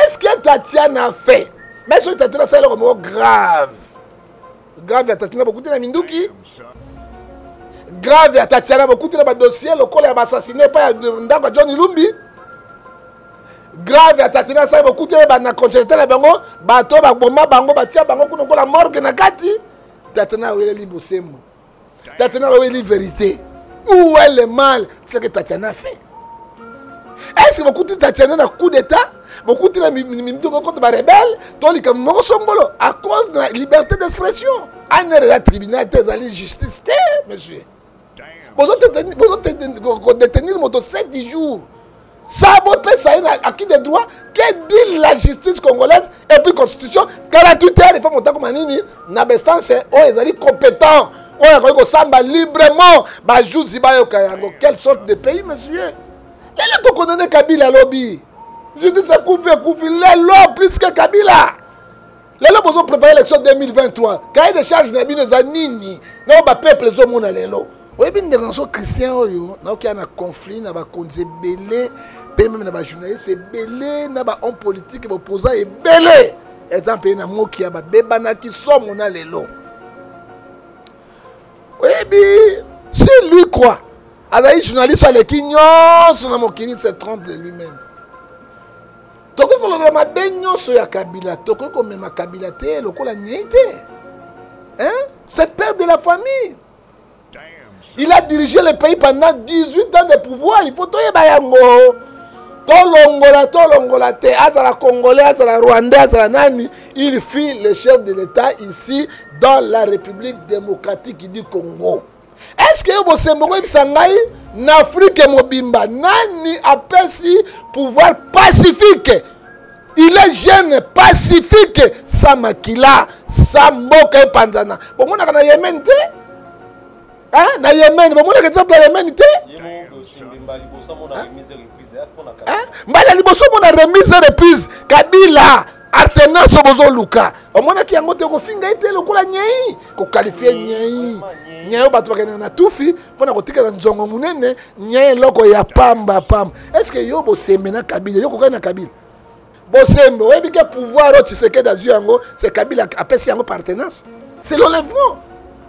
Est-ce que Tatiana a fait? Mais ce Tatiana, c'est le mot grave. Grave, Tatiana, beaucoup de Minduki. Grave, Tatiana, beaucoup de dossiers, le col est assassiné par Johnny Lumbi. Grave, Tatiana, ça beaucoup de na congelé la bango, bateau, bomba, bango, batia, bango, pour la morgue, nakati. Tatiana, où est le bossemo? Tatiana, où est la vérité? Où est le mal? C'est ce que Tatiana fait. Est-ce que beaucoup de Tatiana a un coup d'état? Beaucoup de gens contre les rebelles, à cause de la liberté d'expression. On est le tribunal, de justice, monsieur. Vous avez détenu le moto 7 jours. Ça a acquis des droits. Que dit la justice congolaise et puis la constitution? 48 heures, les femmes ont dit que Nabestan, c'est compétent. On a samba librement. Quelle sorte de pays, monsieur? Les gens qui connaissent Kabila lobby. Je dis ça couvre, les lois plus que Kabila. Les lois ont préparé l'élection 2023. Quand il y a des charges, il y a des nini. Non, le peuple, les hommes, les lois. Oui, bien des gens chrétiens, il y a un conflit, il y a un belé, même des journalistes, c'est belé, il y a un homme politique, il y a un opposant, il y a belé. Exemple, il y a un mot qui a un bébé qui sont les lois. Oui, bien, c'est lui quoi? Alors, les journalistes, les gens se trompent de lui-même. Toko ko lokola mabenyo so ya Kabila, toko ko mema Kabila te lokola nyete. Hein? C'est le père de la famille. Il a dirigé le pays pendant 18 ans de pouvoir. Il faut toye bayango. Tolongola te, azala congolais, azala rwandais, azala nani, il fit le chef de l'État ici dans la République démocratique du Congo. Est-ce que vous savez en Afrique mobimba nani apesi pouvoir pacifique? Il est jeune pacifique sans makila, sans mboka et panzana. Bon, on a na Yémen te? Hein? Na Yémen, bon, on a exemple la Yémen te? Mbala liboso mon a remise reprise Kabila Artenas Sobozo Luka. Au moins qui a monté au finga été le kola nyei ko qualifier nyei. Nyei ba tobaka na tufi pona ko tika na nzongo munene nyei loko ya pamba pam. Est-ce que yo bo semena Kabila yo ko kana Kabila? Bo sembe we bika pouvoir o Tshisekedi azu yango c'est Kabila apesi yango partenance. C'est l'enlèvement.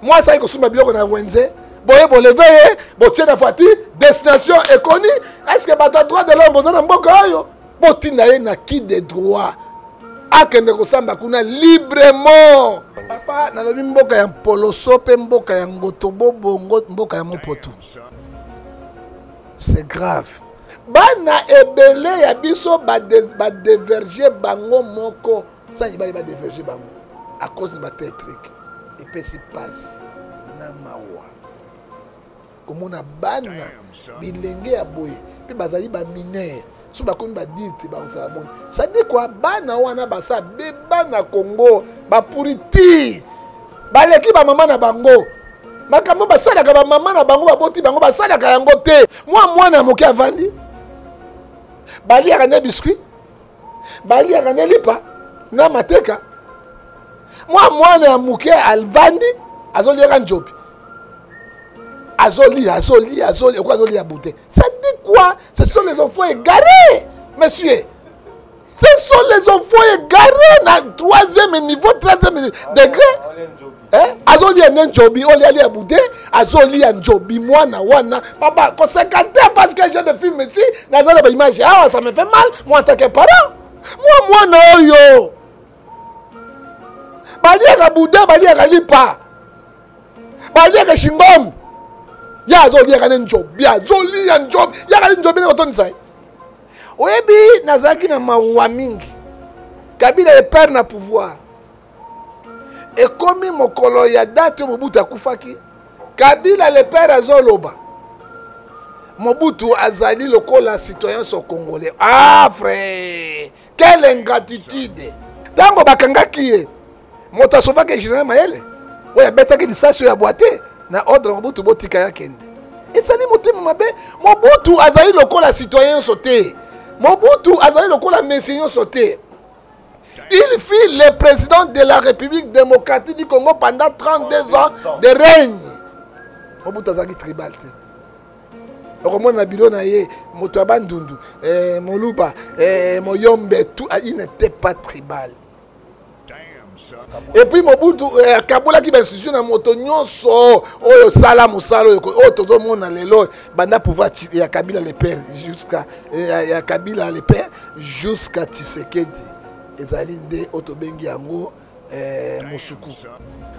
Moi ça ko suma biloko na wenze. Boye bo lever bo tiena fati destination est connue. Est-ce que bata droit de l'homme dans mboka yo? Bo tina ye na qui des droits? Akende kosamba kuna librement. Papa na lobi mboka ya poloso pe mboka ya ngotobo bongo mboka ya mopoto. C'est grave. Bana ebele ya biso ba diverger bango moko. Ça il va diverger bango à cause de bateau électrique. Et puis c'est passe na mawa. Comme on a bana bilenge ya boye. Puis bazali ba mineur. Si vous avez dit que ça dit quoi? Bana wana basa beba na Congo ba pouriti ba leki ba maman na bango makambo basala ka ba maman na bango ba boti bango basala ka yango te. Moi na moki avandi bali ya ne biscuit bali ya ne lipa na mateka moi na moki alvandi azoli ya njobi azoli quoi azoli ya bouté. Ça dit quoi? Ce sont les enfants égarés, monsieur. Ce sont les enfants égarés na 3e niveau, 13e degré. Hein? Azoli ya njobi, oli ali ya bouté, azoli ya njobi mwana wana. Papa, conséquenté parce que j'ai de film ici, nazala ba image. Ah, ça me fait mal moi en tant que parent. Moi na yo. Bali ya bouté, bali ya lipa. Bali ya shingom. Ya zoli ya kanen job, ya zoli ya job, ya kanen job na otoni sai. Oyebi nazaki na mawa mingi. Kabila le père na pouvoir. Et comme mokolo ya date Mobutu akufaki, Kabila le père azoloba. Mobutu azali lokola citoyen so congolais. Ah frère, quelle ingratitude. Tango bakangaki ye. Mota sovaka général Mayele. Oya betaki lisasi ya boite. Na ordre Mobutu botika ya kende. Et ça dit motima mabe, Mobutu azali lokola citoyen sauté. Mobutu azali lokola messieurs sauté. Il fut le président de la République démocratique du Congo pendant 32 ans de règne. Mobutu azali tribal. okomona bilo na ye moto abandundu moluba moyombe tout il n'était pas tribal. Et puis Mobutu Kabula qui institution na moto nyonso oyo sala musala oyo todo mona lelo banda pouvoir ya Kabila le père jusqu'à ya Kabila le père jusqu'à Tshisekedi ezali nde otobengi yango musuku.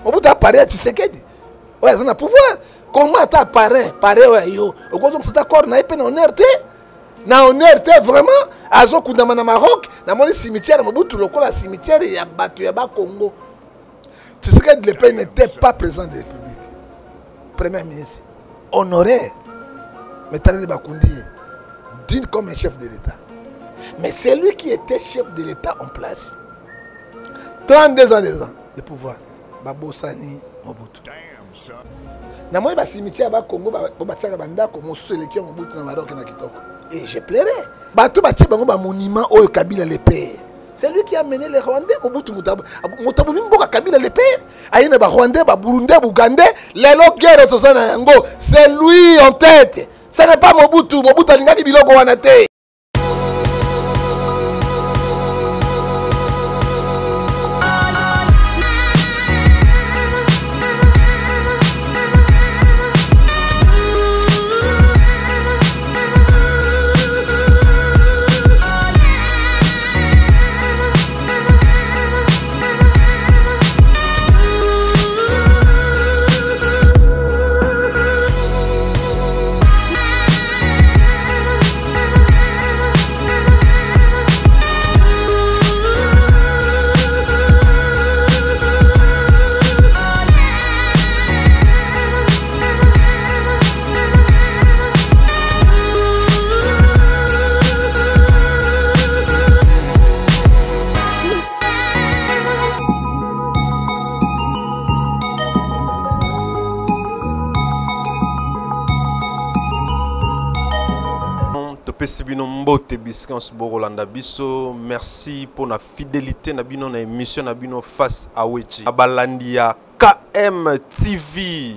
Mobutu apparaît à Tshisekedi oyo azana pouvoir comment ta parrain pareil yo okozo c'est d'accord na epena honneur te na honneur te vraiment azo kundama na Maroc na moni cimetière Mobutu lokola cimetière ya bato ya ba Congo. Tshisekedi le père n'était pas président de la République, premier ministre honoraire mais Talani Bakundi digne comme un chef de l'État, mais c'est lui qui était chef de l'État en place 32 ans de pouvoir. Babosani Mobutu na moni ba cimetière ba Congo ba tiaka bandako mosusu elekio Mobutu na Maroc na kitoko. Et je plairais. Bato batie bango ba monument oyo Kabila le père. C'est lui qui a mené les Rwandais Mobutu Mutabu mimboka Kabila le père. Ayina ba Rwandais, ba Burundais, Bugandais, lelo guerre tozana yango. C'est lui en tête. Ce n'est pas Mobutu. Mobutu alingaki biloko wana te. Merci pour la fidélité na bino na émission na bino face à Wechi Abalandia KM TV.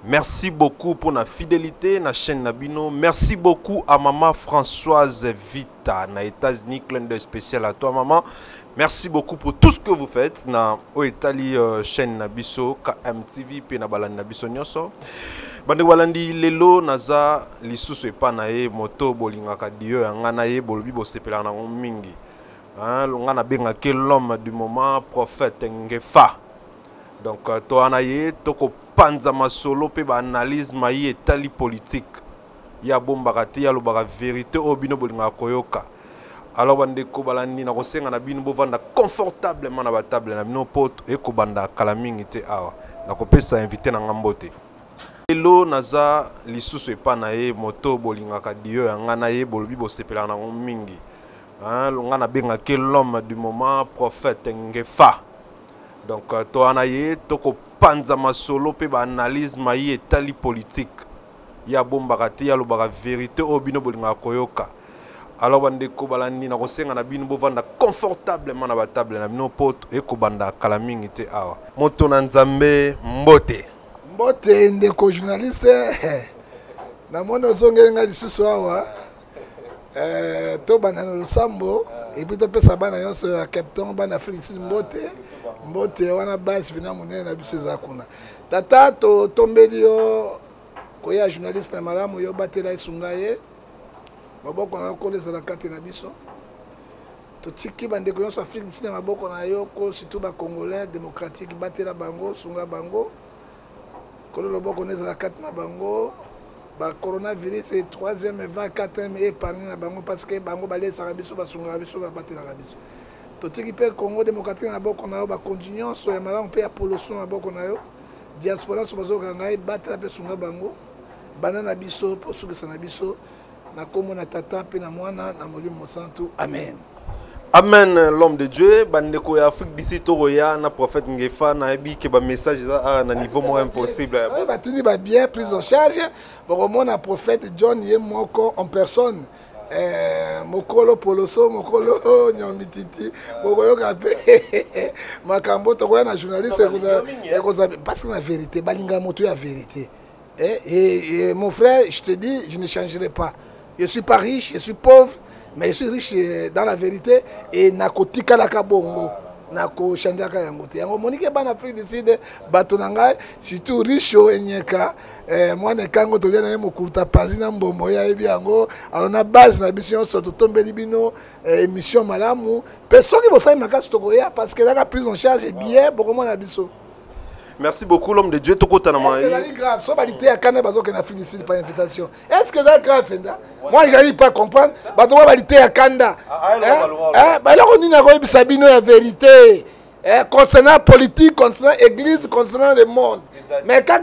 Merci beaucoup pour la fidélité na chaîne Nabino. Merci beaucoup à maman Françoise Vita na États-Unis, clin d'œil spécial à toi maman. Merci beaucoup pour tout ce que vous faites na Oetali chaîne Nabiso KM TV pe na Balandi Nabiso nyoso. Bande walandi lelo naza lisusu epa na ye moto bolingaka dio yanga na ye bolobi bosepela na mingi. Hein, ngana benga ke l'homme du moment prophète Ngefa. Donc to anaye toko panza masolo pe ba analyse mayi etali politique. Ya bombaka te ya lobaka vérité obino bolinga koyoka. Alors bande ko balandi na kosenga na bino bovanda confortablement na ba table na bino poto e ko banda kala mingi te awa. Na kopesa invité na ngambote. Hello naza lisusu epa na ye moto bolingaka dio yanga na ye bolobi bosepela na mingi. Hein, ngana benga ke l'homme du moment prophète Ngefa. Donc to anaye toko panza masolo pe ba analyse mayi etali politique. Ya bombaka te ya lobaka vérité obino bolinga koyoka. Alors bande ko balandi na kosenga na bino bovanda confortablement na ba table na bino poto e ko banda kala mingi te awa. Moto na Nzambe mbote. Mbote ndeko journaliste na mona ozongelenga lisusu awa to banana losambo et puis to pesa bana yonso ya captain bana Félix mbote wana base bina munene na biso za kuna tata to tombeli yo koya journaliste na malamu yo batela isunga ye maboko na koleza la kati na biso to tiki bandeko yonso Afrique na maboko na yo ko surtout ba congolais démocratique batela bango sunga bango. Kolo loboko neza la kati na bango ba coronavirus et 3e et 24e épargné na bango parce que bango balesa biso basunga biso ba batela biso to tiki pe Congo démocratique na boko na yo ba continuons so ya malamu pe ya pollution na boko na yo diaspora so bazo kangai batela pe sunga bango banana biso po sukisa na biso na komo na tata pe na mwana na molimo santu amen. Amen, l'homme de Dieu. Bandeko ya Afrique d'ici Toroya, na prophète Ngefa, na ebi ke ba message à un niveau moins impossible. Ça va tenir bien prise en charge. Bon, mon prophète John Yemoko en personne. Mokolo Poloso, Mokolo Nyomititi, Mokolo Kapé, Makambo Togoya na journaliste parce que la vérité, balinga moto ya vérité. Et mon frère, je te dis, je ne changerai pas. Je ne suis pas riche, je suis pauvre, mais je suis riche dans la vérité. Et nakotika la kabongo. Nako chandaka yangote. Yango monike ban Afrique du Sud, batonanga, surtout riche au enyeka. Moi ne kango to liana mo kurta pazina mbombo ya ebi yango. Alors na base na mission soto tombe libino émission malamu. Personne qui bossa makasi to koya parce que la prise en charge est bien beaucoup moins na biso. Merci beaucoup, l'homme de Dieu. Est-ce que grave? Soit validé à Canada, parce qu'on a fini ici par invitation. Est-ce que c'est grave? Moi, je n'arrive pas à comprendre. Parce qu'on va valider à Canada. Alors, on dit que Sabino la vérité. Concernant politique, concernant l'église, concernant le monde. Mais quand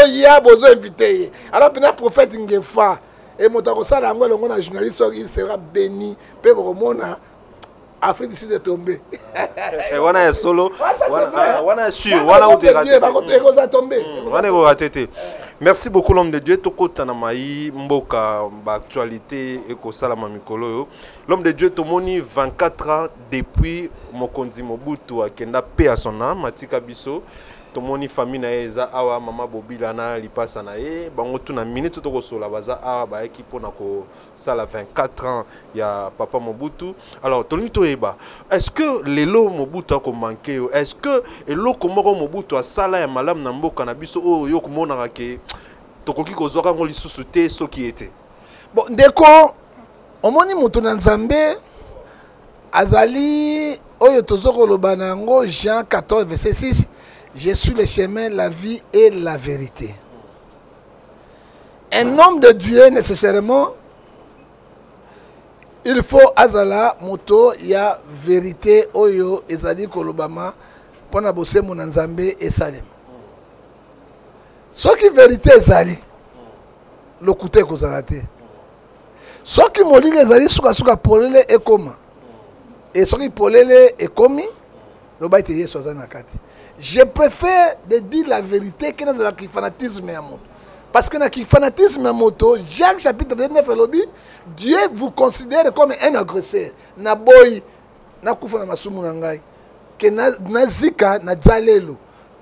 il y a besoin d'inviter. Alors, il y a un prophète Ngefa. Et mon journaliste, il sera béni. Peu pour le Afrique du Sud est tombée. On a solo. On a sûr. On a tombé. Merci beaucoup l'homme de Dieu. Toko tanamayi mboka actualité eko salama mikolo. L'homme de Dieu tomoni 24 ans depuis Mokonzi Mobutu akenda paix à son âme matika biso. Tomoni famille na eza awa mama Bobila na lipasa na ye bango tuna minute to kosola baza awa ba ekipo na ko sala 24 ans ya papa Mobutu. Alors toni to eba est-ce que lelo Mobutu ko manqué est-ce que eloko moko Mobutu asala ya malam na mboka na biso o yo komona ke tokoki ko zoka ngo lisusu te soki ete bon ndeko omoni mutu na Nzambe azali oyo tozoko lobana ngo Jean 14 verset 6. Je suis le chemin, la vie et la vérité. Un homme de Dieu, nécessairement, il faut azala moto ya vérité oyo ezali kolobama pona bose monanzambe et salem. Ce qui vérité ezali le côté kozalate. Ce qui molile ezali suka polele ekoma. Et ce qui polele ekomi le baite yeso azana kati. Je préfère de dire la vérité que dans le fanatisme à moto. Parce que dans le fanatisme à moto, Jacques chapitre 9, Dieu vous considère comme un agresseur. Na boy, na kufa na masumu na ngai. Que na zika na zalelo.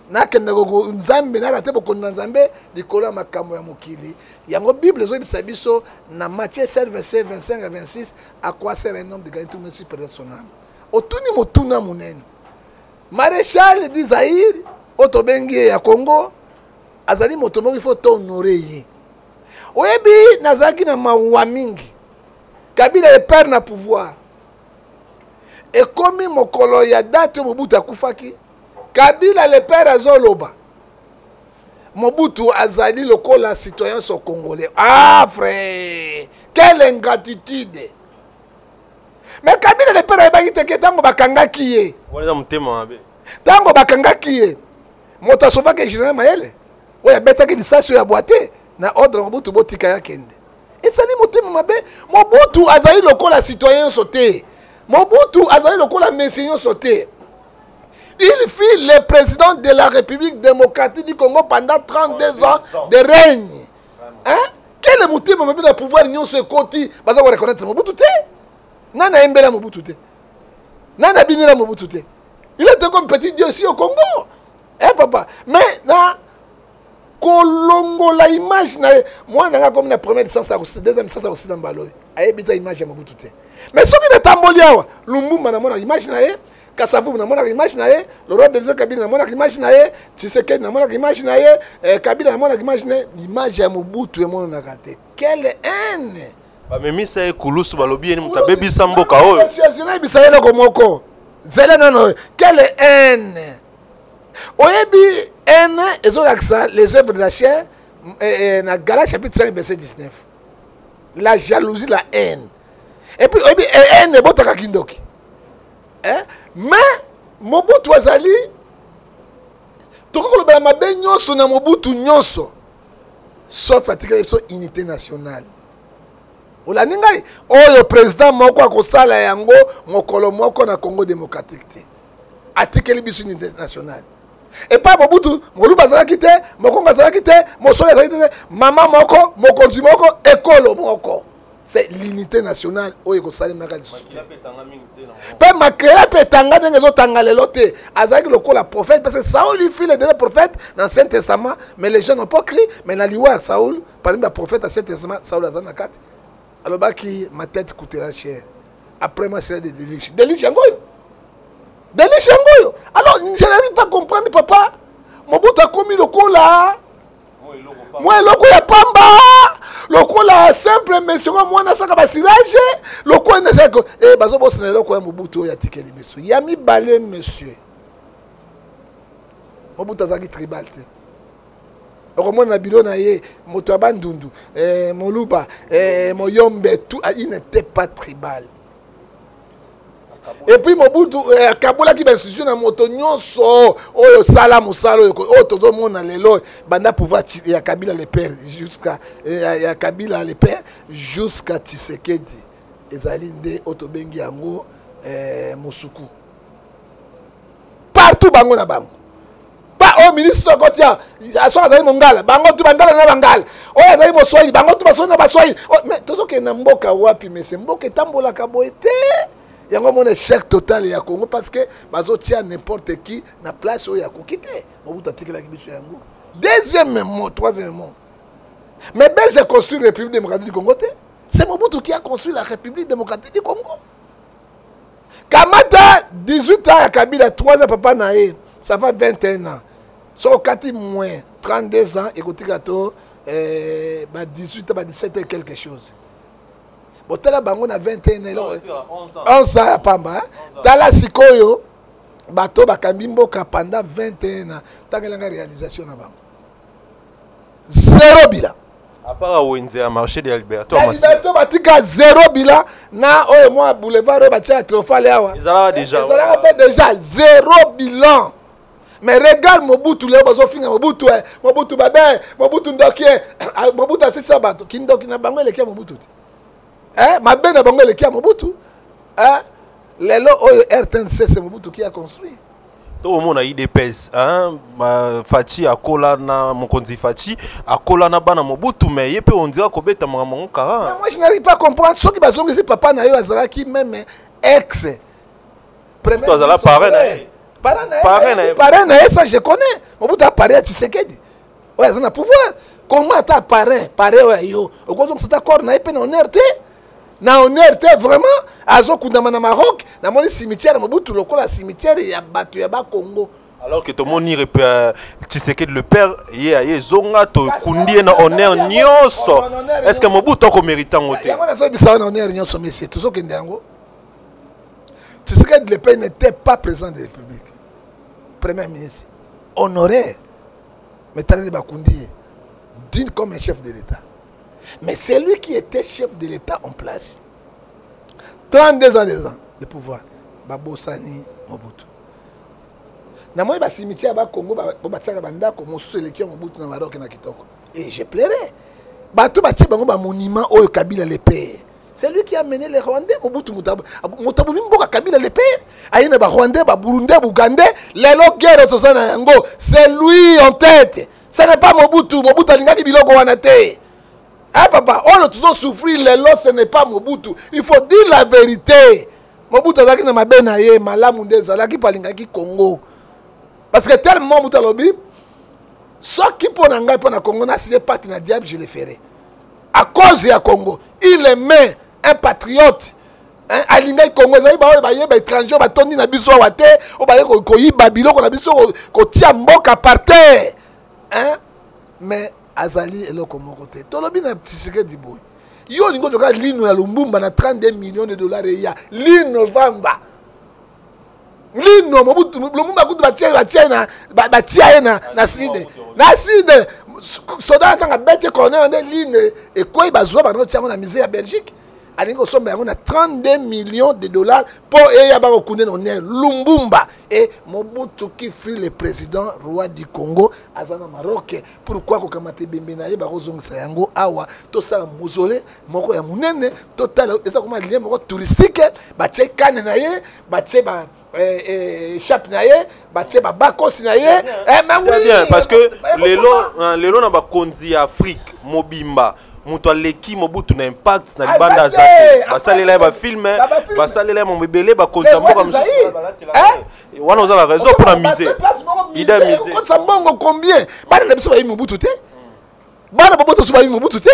Na kenda go nzambe na rate boko nzambe likolo makambo ya mokili. Yango Bible zo bisabiso na Matthieu 7 verset 25 à 26 à quoi sert un homme de gagner tout le monde sur son âme. Otuni motuna munene. Maréchal di Zaïre, Otobengi ya Congo, azali motomo il faut honorer ye. Oyebi nazaki na mawa mingi. Kabila le père na pouvoir. Et comme mokolo ya date Mobutu akufaki, Kabila le père azoloba. Mobutu azali lokola citoyen so congolais. Ah frère, quelle ingratitude. Mais Kabila le père ayebaki teke tango bakangaki ye. Tango bakangaki ye. Moto asovaki général Mayele. Oya betaki lisasi ya boite na ordre Mobutu botika ya kende. Ezali motema mabe. Mobutu azali lokola citoyen sauté. Mobutu azali lokola messignon sauté. Il fut le président de la République démocratique du Congo pendant 32 ans de règne. Hein? Quel est le motif de pouvoir l'union se côté? Parce qu'on reconnaître Mobutu te? Nana Mbela Mobutu te. Nana Binela Mobutu te. Il était comme petit dieu ici au Congo. Eh papa. Mais là, Kolongo la image na moi nanga comme la première licence à deuxième licence aussi dans Baloy. Ayebita image ya Mobutu te. Mais ce qui est tamboli awa, Lumumba na mona image na ye, Kasavu na mona image na ye, le roi de Kabila na mona image na ye, Tshisekedi na mona image na ye, Kabila na mona image na ye, l'image ya Mobutu e mona na kate. Quelle haine! Mais misa e kulusu balobi ni mutabebi samboka oyo. Sina bisayele komoko. Zele non. Quelle haine. Oyebi haine ezolakisa les œuvres de la chair na Galates chapitre 5 verset 19. La jalousie, la haine. Et puis oyebi haine botaka kindoki. Hein? Mais Mobutu azali tokolo bala mabe nyonso na Mobutu nyonso. Sauf article unité nationale. Ola ningai oyo président moko akosala yango mokolo moko na Congo démocratique te. Article biso unité nationale. Et pas Mobutu, moluba zalaki te, mokonga zalaki te, mosolo zalaki te, mama moko, mokonzi moko, ekolo moko. c'est l'unité nationale oyo ko sali maka lisusu pe makela pe tanga ndenge zo tanga lelo te azaki lokola prophète parce que Saoul lui fit le dernier prophète dans l'Ancien Testament mais les gens n'ont pas cru mais na liwa Saoul parmi les prophètes dans l'Ancien Testament Saoul azana kat alors baki ma tête coûtera cher après moi c'est des délices yangoyo alors je n'arrive pas à comprendre papa Mobutu a commis lokola moi loko ya pamba lokola simple mission moi na saka basirage loko na saka bazo bosana loko ya Mobutu ya tikeli biso ya mi balé monsieur Mobutu azaki tribal te okomona bilo na ye moto abandundu moluba moyombe tout il n'était pas tribal. Et puis Mobutu Kabola qui institution na moto nyonso oyo sala musala oyo todo mona lelo banda pouvoir ya Kabila le père jusqu'à ya Kabila le père jusqu'à Tshisekedi ezali nde otobengi yango musuku partout bango na bango pas au ministre kotia aso azali mongala bango tu bangala na bangala oyo azali moswahili bango tu basona baswahili mais tozo ke na mboka wapi mais mboka tambola kaboete. Il y a un échec total au Congo parce que bazo tia n'importe qui na place où il y a quitter. Deuxièmement, troisièmement. Mais Belge a construit la République démocratique du Congo. C'est Mobutu qui a construit la République démocratique du Congo. Kamata, 18 ans à Kabila, 3 ans papa naé, ça va 21 ans. Sur 4 moins 32 ans, écoutez 18 ans, 17 ans quelque chose. Botala bango na 21 ans 11 ans pamba tala sikoyo bato bakambi mboka pendant 21 ans tangelanga réalisation na bango zéro bilan à part wenze ya marché de Alberto Alberto batika zéro bilan na oyo moi boulevard batia trofale awa ezala déjà zéro bilan. Mais regarde Mobutu leo bazo finga Mobutu babe Mobutu ndokie Mobutu asisa bato kindoki na bango elekia Mobutu ma belle na bango elekia Mobutu lelo oyo RTNC c'est Mobutu qui a construit tout le monde a IDPS Fachi akola na mokonzi Fachi akola na bana Mobutu mais yepe on dirait ko beta mamango kara moi je n'arrive pas à comprendre ce qui bazongi si papa na yo azalaki même ex premier toi azala parrain na ça je connais Mobutu a parrainé à Tshisekedi ouais ça na pouvoir comment ta parrain yo okozo c'est d'accord na yepe na honneur na honneur vraiment azo kundama na Maroc na moni cimetière Mobutu lokola cimetière ya bato ya ba Congo alors que tout le monde y Tshisekedi le père ye zonga to kundi na honneur nyonso est-ce que Mobutu ko méritant ngote ya mona zo bisa na honneur nyonso monsieur tuzo kende yango Tshisekedi le père n'était pas président de la République premier ministre honoraire mais tane ba kundi digne comme un chef de l'État. Mais c'est lui qui était chef de l'État en place. 32 ans de pouvoir. Babosani Mobutu. Na moi ba cimetière ba Congo ba tsaka banda ko mosusu elekio Mobutu na Maroc na kitoko. Et je plairais. Ba to ba tse bango ba monument oyo Kabila le père. C'est lui qui a mené les Rwandais Mobutu Mutabu mboka Kabila le père. Ayina ba Rwandais ba Burundais Bugandais, lelo guerre tozana yango. C'est lui en tête. Ce n'est pas Mobutu. Mobutu alingaki biloko wana te. Ah papa, on a toujours souffert les lots, ce n'est pas Mobutu. Il faut dire la vérité. Mobutu azaki na mabena ye malamu nde zalaki palingaki Congo. Parce que tellement Mobutu alobi, ce qui pour nanga pour na Congo na si pas na diable je le ferai. À cause ya Congo, il aimait un patriote. Alingaki Congo zali ba ye ba étranger ba tondi na biso wa te, o ba ye ko yiba biloko na biso ko tia mboka par terre. Mais azali eloko moko te tolobi na Tshisekedi boy yo lingo joka lino ya Lumbumba na 32 millions de dollars ya lino vamba lino Mobutu Lumbumba kutu batia na side soda tanga bete colonel de lino et quoi bazwa bano tiango na musée ya Belgique alingo somba yango na 32 millions de dollars pour eya ba kokunde no ne Lumbumba et Mobutu qui fut le président roi du Congo azana Maroc pourquoi ko kamate bembe na ye ba kozongisa yango awa to sala mausolée moko ya munene total eza comme lien moko touristique ba tche kane na ye ba tche ba échappe na ye ba tche ba bakos na ye mais oui parce que lelo na ba konzi Afrique mobimba moto aleki Mobutu na impact na libanda azate basalela ba film basalela mo bebele ba konta mboka mususu wana oza la raison pour la miser ida miser ko sambongo combien bana na biso ba Mobutu te bana Mobutu so ba Mobutu te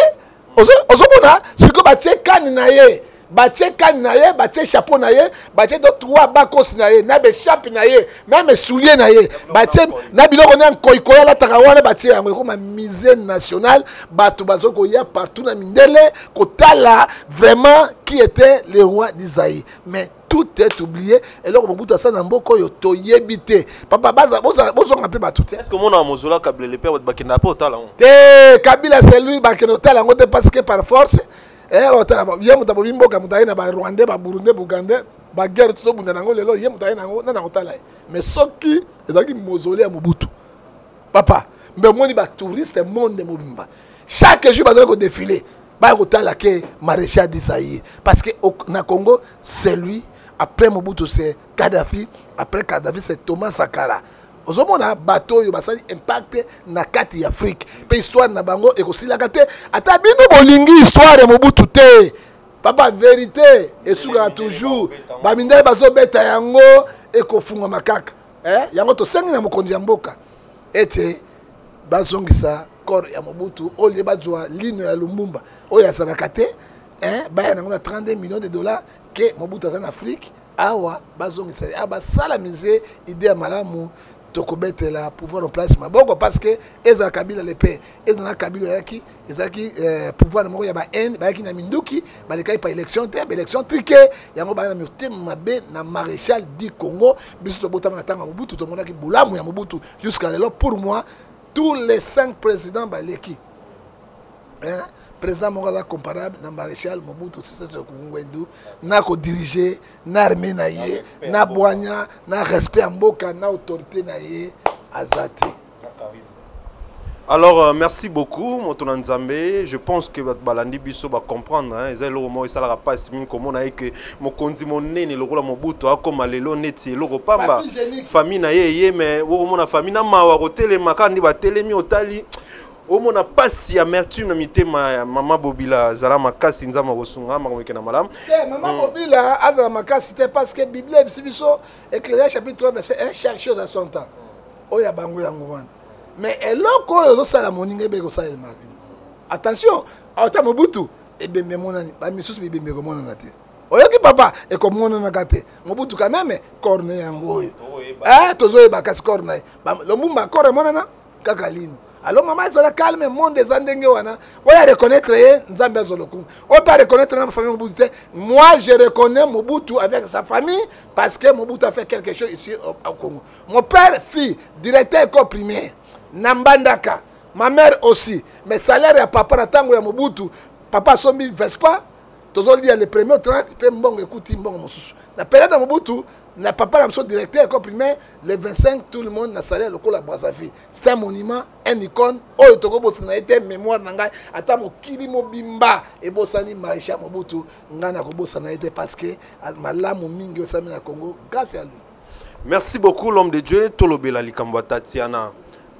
ozomona siko batie kani na ye batie kani na ye batie chapeau na ye batie do trois bakos na ye na be chape na ye même soulier na ye batie na biloko na nkoikoya la takawana batie yango comme musée national bato bazoko ya partout na mindele kotala vraiment qui était le roi d'Isaïe mais tout est oublié et là Mobutu asa na mboko yo toyebite papa baza bozonga pe bato te est-ce que mona mozola Kabila le père bakenda po tala te Kabila c'est lui bakenda tala ngote parce que par force otala ye muta bimboka muta na ba Rwandais ba Burundais Bugandais ba guerre tout bunda nango lelo ye muta nango na kotala mais soki ezaki mausolée ya Mobutu papa mbe moni ba touriste monde mobimba chaque jour bazako défiler ba kotala ke maréchal d'Isaïe parce que na Congo c'est lui après Mobutu c'est Kadhafi après Kadhafi c'est Thomas Sankara ozomona bato yo basali impact na kati ya Afrique pe histoire na bango ekosilaka te ata bino bolingi histoire ya Mobutu te papa vérité esuka toujours ba mindele bazobeta yango ekofunga makaka yango to sengi na mokonzi ya mboka ete bazongisa corps ya Mobutu olie bazwa lino ya Lumumba oya sanaka te baya nango na 32 millions de dollars ke Mobutu en Afrique awa bazongisa aba sala misé idée malamu tokobetela pouvoir en place maboko parce que eza Kabila le paix eza Kabila yaki ezaki pouvoir moko ya ba haine ba yaki na minduki balekai pa élection te élection triqué yango ba na murte mabe na maréchal du Congo biso to botama na tanga Mobutu to monaki bulamu ya Mobutu jusqu'à là pour moi tous les 5 présidents baleki président Mogaza comparable na maréchal Mobutu Sese Kungwendu na ko diriger na armée na ye na boanya na respect en mboka na autorité na ye azati. Alors merci beaucoup Motona Nzambe, je pense que votre balandi biso va comprendre hein ezelo mo esala pas simin comme on a que mokonzi monene lokola Mobutu comme lelo neti loko pamba famille na ye mais wo mona famille na mawa hôtel makandi ba telemi otali au mon pasi amertume na mitema mama Bobila zala makasi nzama kosunga makomeke na malamu maman Bobila azala makasi te parce que Bible biso Ecclésiaste chapitre 3 verset 1 chaque chose a son temps oya bango yango wana mais eloko oyo sala moninga be ko sala mabi attention ata Mobutu ebembe monani ba misusu bibembe ko monana te oyoki papa e ko monana kate Mobutu quand même corne yango oyo tozoyeba kasi corne lomumba corne monana kaka lino. Alors maman est calme monde des andenge wana oya reconnaître Nzambe azoloku on peut reconnaître la famille Mobutu moi je reconnais Mobutu avec sa famille parce que Mobutu a fait quelque chose ici au Congo mon père fille directeur école primaire Nambandaka ma mère aussi mais salaire ya papa na tango ya Mobutu papa sombi Vespa toujours dire le premier au 30 pe mbongo ekuti mbongo mosusu na période de Mobutu na papa na directeur école primaire le 25 tout le monde na salaire lokola Brazzaville c'est un monument un icône oyo toko botsina été mémoire na ngai ata mokili mobimba e bosani maréchal Mobutu ngana ko bosana été parce que malamu mingi osami na Congo grâce à lui. Merci beaucoup l'homme de Dieu tolobela likambo Tatiana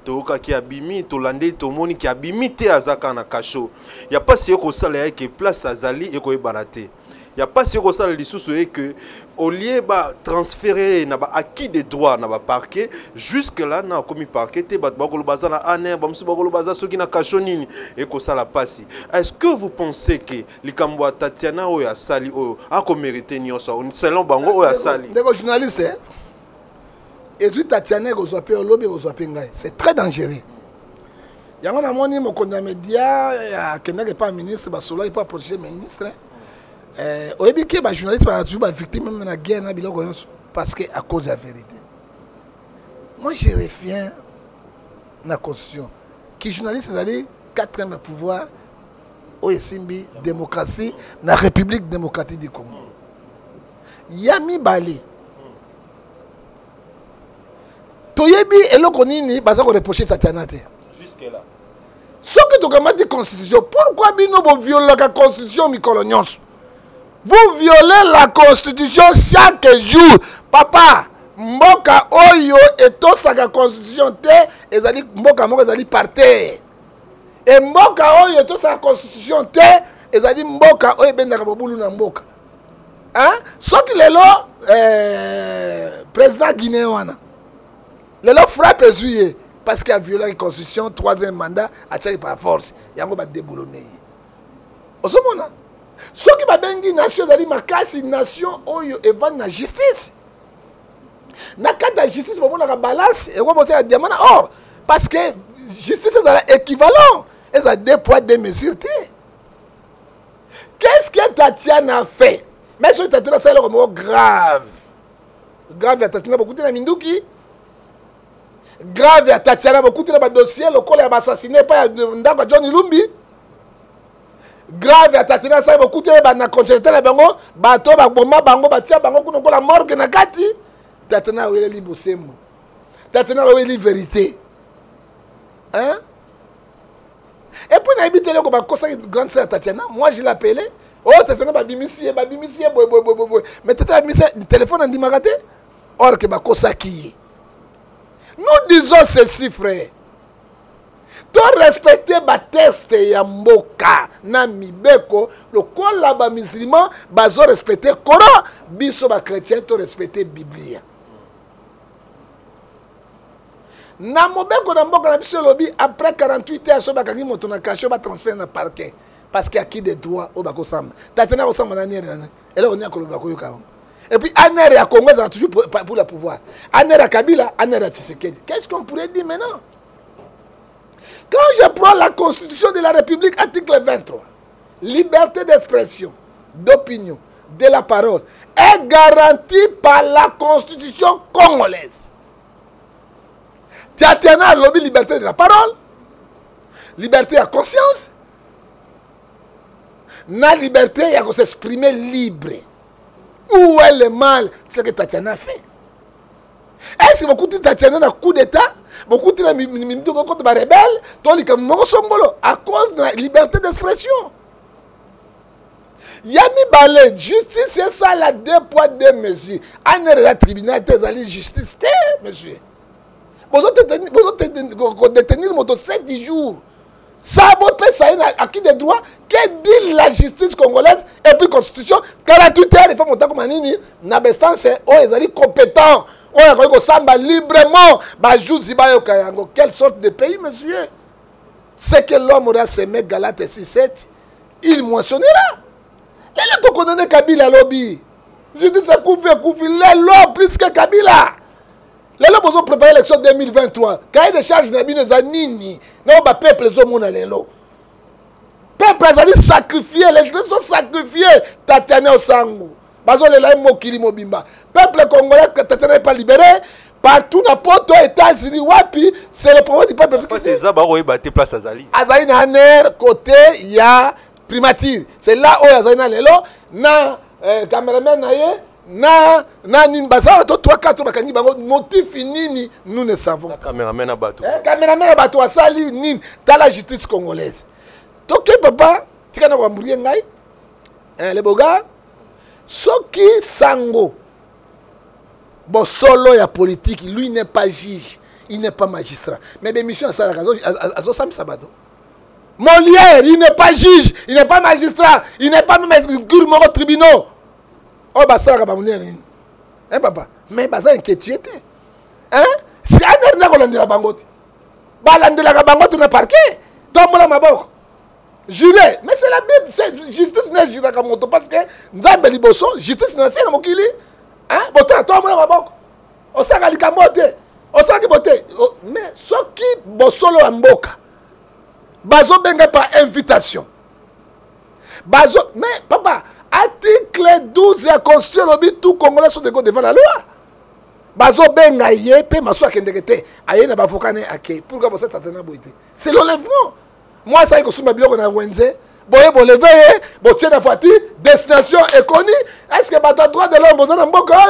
toka ki abimi tolande tomoni ki abimi te azaka na kasho ya pasi yoko sala ya ke place azali eko ebanate ya pasi yoko sala lisusu e que au lieu ba transférer na ba acquis des droits na ba parquet jusque là na komi parquet te ba bakolo baza na aner ba musu bakolo baza soki na kasho nini eko sala pasi. Est-ce que vous pensez que likambo Tatiana o ya sali o a ko mériter nyonso selon bango o ya sali ndeko journaliste et tu Tatiana Gozope au lobby Gozope ngai c'est très dangereux yango na moni mokonda média ya kenaka pas ministre ba solo pas protéger ministre oyebi ke ba journaliste ba toujours ba victime même na guerre na biloko yonso parce que à cause de la vérité moi je reviens na constitution qui journaliste allait 4e pouvoir au Simbi démocratie na République démocratique du Congo Yami Bali toyebi eloko nini baza ko reprocher Tatiana te jusque là ce que tu as dit constitution pourquoi bino bo violer la constitution mikolo nyonso vous violez la constitution chaque jour papa mboka oyo etosaka constitution te ezali mboka moko ezali par terre et mboka oyo to sa constitution te ezali mboka oyo bendaka bobulu na mboka hein soki lelo président guinéen wana lelo frappe juillet parce qu'il a violé la constitution troisième mandat atchaki par force yango ba déboulonné osomona soki babengi nation ezali makasi nation oyo evandi na justice na kati ya justice bamonaka balance ekobotela diamant na or parce que justice ezala équivalent ezala 2 poids 2 mesures te qu'est-ce que Tatiana a fait mais soki Tatiana asala eloko moko grave ya Tatiana bokuti na minduki grave ya Tatiana bokuti na badossier lokola ya baassassiné pa ya ndako ya John Ilumbi grave ya Tatiana asala bokuti na concerté na bango bato baboma bango batia bango kuna kola morgue na kati Tatiana aweleli bosembo Tatiana aweleli vérité hein et puis na habité le ko ba kosa grande sœur Tatiana moi je l'appelais oh Tatiana babimisi boy mais Tatiana babimisi téléphone andimaka te or que ba kosa ki nous disons ceci frère to respecter ba texte ya mboka na mibeko lokola ba musulman bazo respecter Coran biso ba chrétien to respecter Biblia na mobeko na mboka na biso lobi après 48 heures so bakangi moto na caché ba transfert na parquet parce qu'il y a qui des droits au bako samba Tatiana ko samba na niere na ele on y a ko bako yoka et puis anere ya Congo ça toujours pour le pouvoir anere ya Kabila anere ya Tshisekedi qu'est-ce qu'on pourrait dire maintenant quand je prends la constitution de la République article 23 liberté d'expression d'opinion de la parole est garantie par la constitution congolaise. Tatiana a lobby liberté de la parole, liberté à conscience, na liberté à s'exprimer libre. Où est le mal? C'est ce que Tatiana a fait. Est-ce que beaucoup de Tatiana a coup d'état? Beaucoup de rebelles, à cause de la liberté d'expression. Yami Balé, justice, c'est ça la 2 poids 2 mesures. En la tribunal, t'es justice, monsieur. Vous détenir moto 7 jours. Ça va ça à qui des droits? Que dit la justice congolaise et puis constitution? 48 heures, il faut monter comme Manini. Nabestan, c'est ils sont compétents. On a samba librement. Quelle sorte de pays, monsieur? C'est que l'homme aura semé Galate 6-7. Il moissonnera. Les gens qui connaissent Kabila lobby. Je dis ça couvre. Les lois plus que Kabila. Les gens ont préparé l'élection 2023. Quand il y a des charges, il y a nini. Non, le peuple est au monde. Le peuple est sacrifié. Les gens sont sacrifiés. Tatiana Osango. Peuple congolais, Tatiana n'est pas libéré. Partout n'importe où, États-Unis, Wapi, c'est le problème du peuple. C'est ça, il y a des places à Azali. Azali na aner côté, il y a primature. C'est là où Azali na lelo, na cameraman na ye, na nimbasa, to 3-4 bakani bango, motif nini, nous ne savons. Cameraman à bateau. Cameraman à bateau, asali nini, dans la justice congolaise. Donc, papa, tu as un ngai, les beaux gars, Soki Sango, bon solo ya politique, lui n'est pas juge, il n'est pas magistrat. Mais bien mission à Sam Sabato. Molière, il n'est pas juge, il n'est pas magistrat, il n'est pas même gourmand au tribunal. Oh bah ça va Molière. Hein papa, mais bah ça inquiétude. Hein? Si un n'a pas la bangote. Balande la bangote na parquet. Tombe la mabok. Juré, mais c'est la Bible, c'est justice n'est juré comme moto parce que Nzambe liboso, justice n'est pas mokili. Hein? Botra toi moi mabok. Osaka likambote. Osaka bote. Mais ce qui bosolo amboka. Bazo benga par invitation. Bazo mais papa, article 12 de la Constitution lobi tout Congolais sont devant la loi. Bazo benga yé pe maso akendekete. Aye na bafokane ake. Pourquoi vous êtes atteint boité? C'est l'enlèvement. Moi, ça y est que je suis à Wenze. Boye, bon, levé, bon, tiens, la fati, destination est connue. Est-ce que le droit de l'homme, vous avez un bon cas?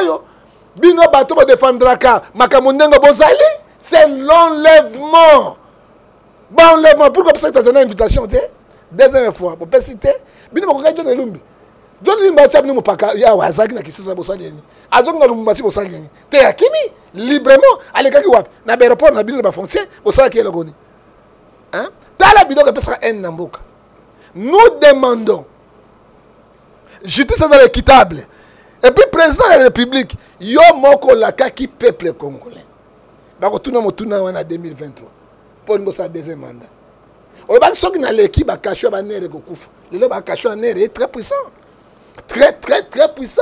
Bino bateau va défendre ka. Makamundengo bozali, c'est l'enlèvement. Bon, enlèvement. Pourquoi vous avez une invitation? Deuxième fois, vous pouvez citer. Bino va John Lumbi. John Lumbi, tu as dit que ya wazaki na kisi sa bosali. Azong na Lumbi bosali. Te yakimi librement. Allez, kaki wap. Na aéroport na bino ba foncier, bosala ki elogoni. Hein? tala bidon que pesa en namboka. Nous demandons justice dans l'équitable. Et puis président de la République, yo moko laka qui peuple congolais. Bako tuna motuna wana 2023. Pour nous sa deuxième mandat. On va dire que l'équipe ba caché ba nere ko kufa. Le ba caché nere est très puissant. Très puissant.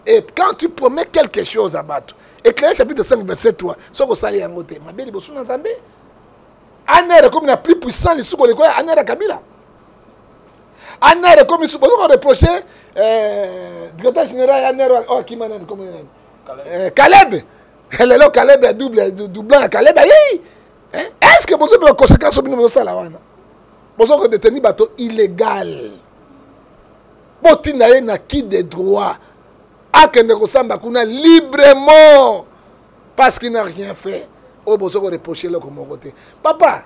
Et quand tu promets quelque chose à battre, Éclairage chapitre 5 verset 3, ce que ça y est en côté, ma belle bossou dans Zambé. Anere comme la plus puissant les sous ko quoi Anere Kabila. Anere comme ils sont reproché directeur général Anere oh qui manane comme Caleb. Le Caleb doublant à Caleb. Est-ce que vous avez des conséquences sur le salaire? Vous avez détenu bateau illégal. Vous avez acquis des droits. Librement. Parce qu'il n'a rien fait. Vous avez reproché le côté. Papa,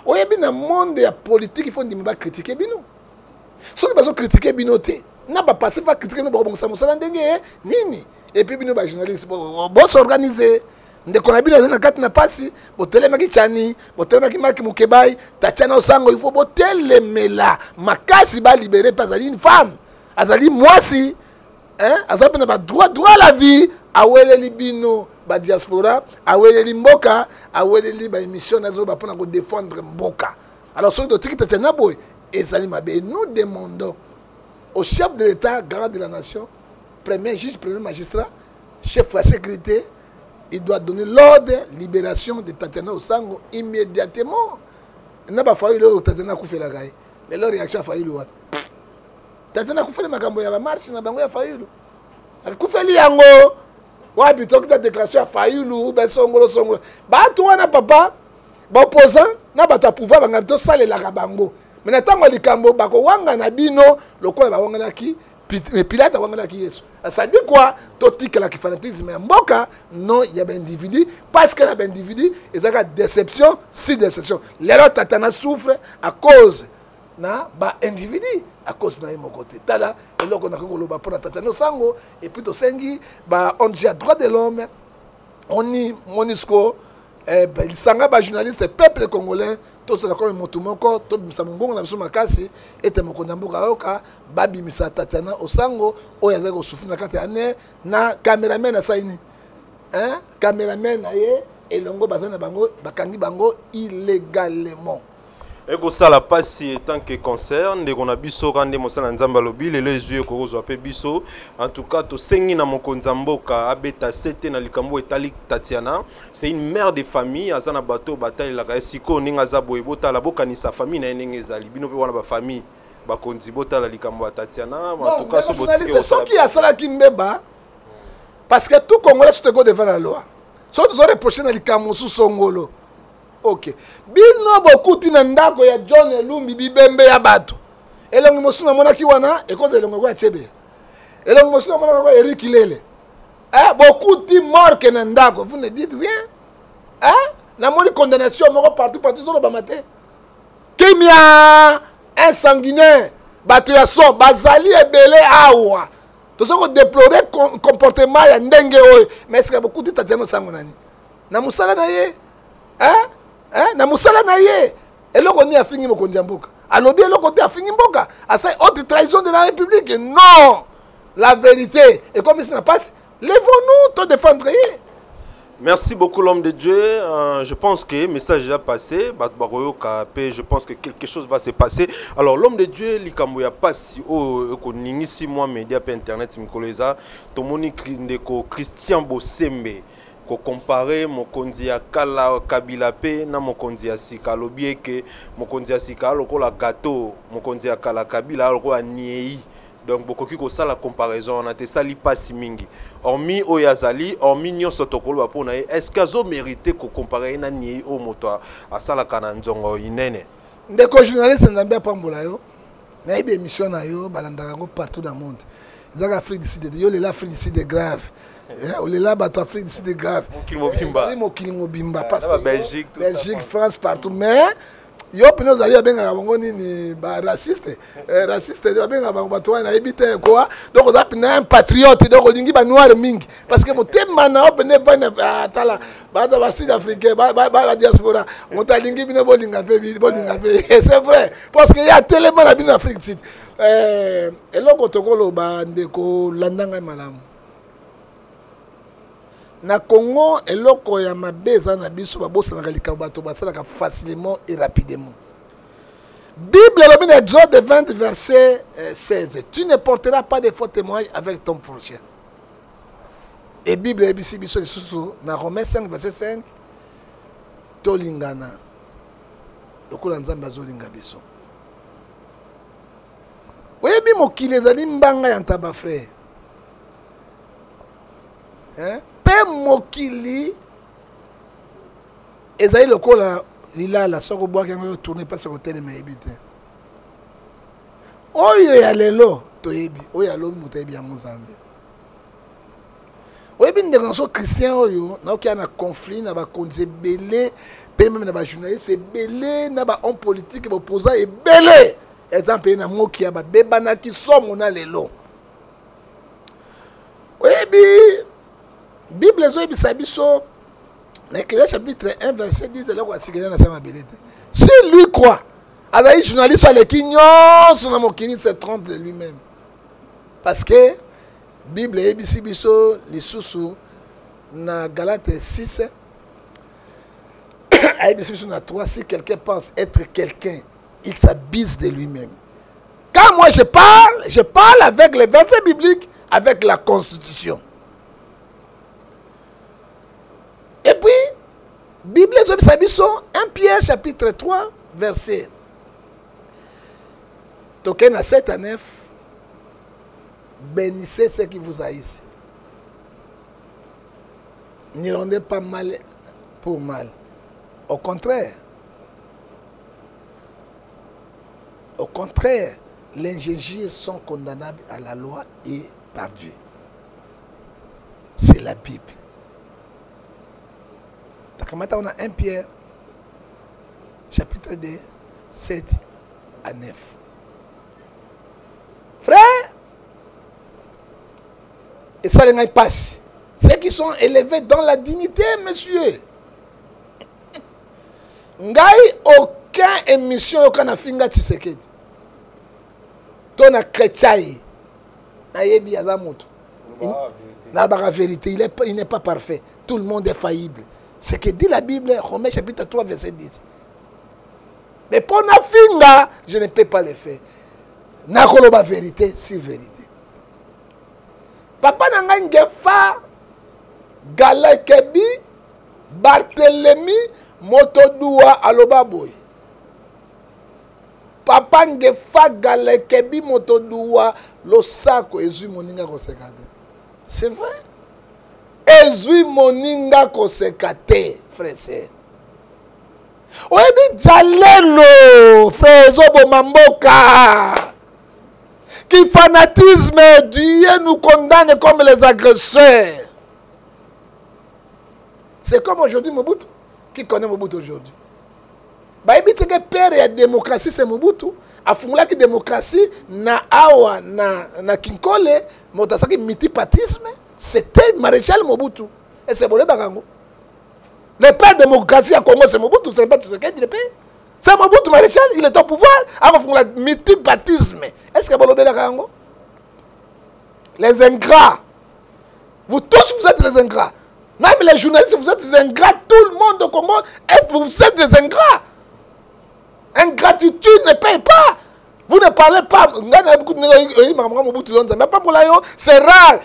vous avez dans le monde politique, il faut critiquer Bino. Ceux qui ont critiqué Bino, n'a pas passé à critiquer nous. Et puis, Bino, les journalistes, bon s'organiser. Ndeko na bino na kati na pasi botelemaki chani botelemaki maki mukebai Tatiana Osango il faut botelemela makasi ba libérer pas azali une femme azali mwasi azali na ba droit à la vie aweleli bino ba diaspora aweleli mboka aweleli ba émission na zo ba pona ko défendre mboka. Alors ceux de tiki Tatiana boy ezali mabe. Nous demandons au chef de l'État, garant de la nation, premier juge, premier magistrat, chef de la sécurité, il doit donner l'ordre de libération de Tatiana Osango immédiatement. Il n'a pas fallu le Tatiana Koufé la gaille. Mais leur réaction a failli le voir. Tatiana Koufé le makambo ya marche na bango ya failli le. Koufé li yango. Wa bito que ta déclaration a failli le ben songolo. Ba toi na papa, ba opposant na ba ta pouvoir ba ngabito sale la bango. Mais natango likambo ba ko wanga na bino lokola ba wanga ki mais Pilate a dit Yesu. Ça dit quoi? Totique la fanatisme en boka non il y a un individu parce qu'il y a un individu et ça a déception si déception. Les autres Tatana souffre à cause na ba individu à cause na mon côté. Tala et là on a ko loba pour Tatana Sango et puis to sengi ba on dit droit de l'homme on y Monisco il sanga ba journaliste peuple congolais. Tout ça comme motumoko tout bisamungongo na biso makasi ete mokonyamboka oka babi misa Tatiana Osango oya zako sufina kati ane na cameraman na saini cameraman na ye elongo bazana bango bakangi bango illégalement. Et que ça la passe tant que concerne de qu'on a biso rande mosala nzamba lobi les yeux ko zo pe biso en tout cas to sengi na mokonzamboka abeta sete na likambo etali Tatiana c'est une mère de famille azana bato bataille la siko ninga za boyebota la boka sa famille na ndenge ezali bino pe wana ba famille ba konzi bota la likambo Tatiana en tout cas so botiki so qui a sala ki mbeba parce que tout Congolais se go devant la loi so to reprocher na likambo sous songolo. Ok. Bino beaucoup tina ndako ya John Elumbi bibembe ya bato. Elongi mosuna mona ki wana e ko elongi kwa chebe. Elongi mosuna mona kwa Eric Lele. Beaucoup ti mort que na ndako, vous ne dites rien. Na moni condamnation moko partout zo ba maté. Kimia insanguinaire bato ya so bazali ebele awa. To so ko déplorer comportement ya ndenge oyo. Mais est-ce que beaucoup ti Tatiana Sango nani? Na musala na ye. Na musala na ye eloko ni afingi mokonzi mboka alobi eloko te afingi mboka asa haute trahison de la République. Non, la vérité et comme ça n'a pas lèvons-nous te défendre. Merci beaucoup l'homme de Dieu. Je pense que le message est déjà passé. Je pense que quelque chose va se passer. Alors l'homme de Dieu, likambo ya pasi o ko ningisi moi média pe internet mikoleza to moni Christian Bosembe ko comparer mokonzi ya kala Kabila pe na mokonzi ya sika lobi ke mokonzi ya sika lokola gâteau mokonzi ya kala Kabila lokola niei. Donc bokoki ko sala comparaison na te sali pasi mingi hormis oyazali hormis nyonso tokolo ba pona est-ce que zo mérité ko comparer na niei o moto a sala kana nzongo inene ndeko journaliste ndambe pambola yo na ibe émission na yo balandaka ngo partout dans le monde dans Afrique du Sud yo le Afrique du Sud est grave. On est là, bateau Afrique du Sud est grave. Mon Kilimo Bimba. Parce que Belgique, Belgique, France, partout. Mais yo pene ozali abengaka bango nini raciste raciste abengaka bango bato wana nayebi te quoi donc oza pena un patriote donc olingi banoire mingi parce que motema na yo pene vane atala baza basud africain badiaspora moto alingi bino bolinga mpe c'est vrai parce que ya telema na bino afrique sud eloko tokoloba ndeko landa ngai malamu na Congo eloko ya mabe eza na biso babosanaka likambo bato basalaka facilement et rapidement. Bible elobi na Exode 20 verset 16 tu ne porteras pas de faux témoignages avec ton prochain. Et Bible ebisi biso lisusu na Romains 5 verset 5 tolingana lokola Nzambe azolinga biso. Oyebi mokili ezali mbanga ya ntaba frère. Pe mokili ezali lokola lilala soko bwaki yango tourner pas sur télé mais ebite oyo ya lelo toyebi oyo ya lobi motebi ya Nzambe oyebi ndeko so christian oyo na okia na conflit na ba konze belé pe même na ba journaliste belé na ba homme politique ba opposant et belé exemple na moki ya ba bebana ki somo na lelo oyebi Bible zo ebisa biso na Éclésiste chapitre 1 verset 10 là quoi sikena na sama belete. Si lui croit, azali journaliste aleki nyonso na mokili se trompe de lui-même. Parce que Bible ebisi biso lisusu na Galates 6 ebisi biso na 3 si quelqu'un pense être quelqu'un, il s'abuse de lui-même. Quand moi je parle avec les versets bibliques, avec la Constitution. Et puis, Bible 1 Pierre chapitre 3, verset. Token à 7 à 9. Bénissez ceux qui vous haïssent. Ne rendez pas mal pour mal. Au contraire, les injures sont condamnables à la loi et par Dieu. C'est la Bible. Maintenant, on a 1 Pierre, chapitre 2, 7 à 9. Frère, et ça les passe. Ceux qui sont élevés dans la dignité, monsieur. Ngai aucun émission, aucun finga Tshisekedi. Ton chrétien, na yebi azamoto. Na la vérité, il n'est pas parfait. Tout le monde est faillible. C'est ce que dit la Bible, Romains chapitre 3, verset 10. Mais pour na finga, je ne peux pas le faire. Na koloba vérité, si vérité. Papa nanga ngefa, Galakebi, Barthélemy, Motodoua, Alobaboy. Papa ngefa, Galakebi, Motodoua, Losako, Ezu Moninga Kosekade. C'est vrai. Ezui moninga kosekate, frère. Oyebi jalelo, frère Zobo Mamboka. Qui fanatisme, Dieu nous condamne comme les agresseurs. C'est comme aujourd'hui Mobutu. Qui connaît Mobutu aujourd'hui? Bah, il dit que père et la démocratie, c'est Mobutu. A fungula ki démocratie, na awa, na kinkole, motasaki multipartisme. C'était Maréchal Mobutu. Et c'est Bolé Bagango. Le père de la démocratie à Congo, c'est Mobutu. C'est pas Tshisekedi le père. C'est Mobutu Maréchal. Il est au pouvoir. Alors, il faut le multipartisme. Est-ce que Bolé Bagango? Les ingrats. Vous tous, vous êtes des ingrats. Même les journalistes, vous êtes des ingrats. Tout le monde au Congo, vous êtes des ingrats. Ingratitude ne paye pas. Vous ne parlez pas. C'est rare.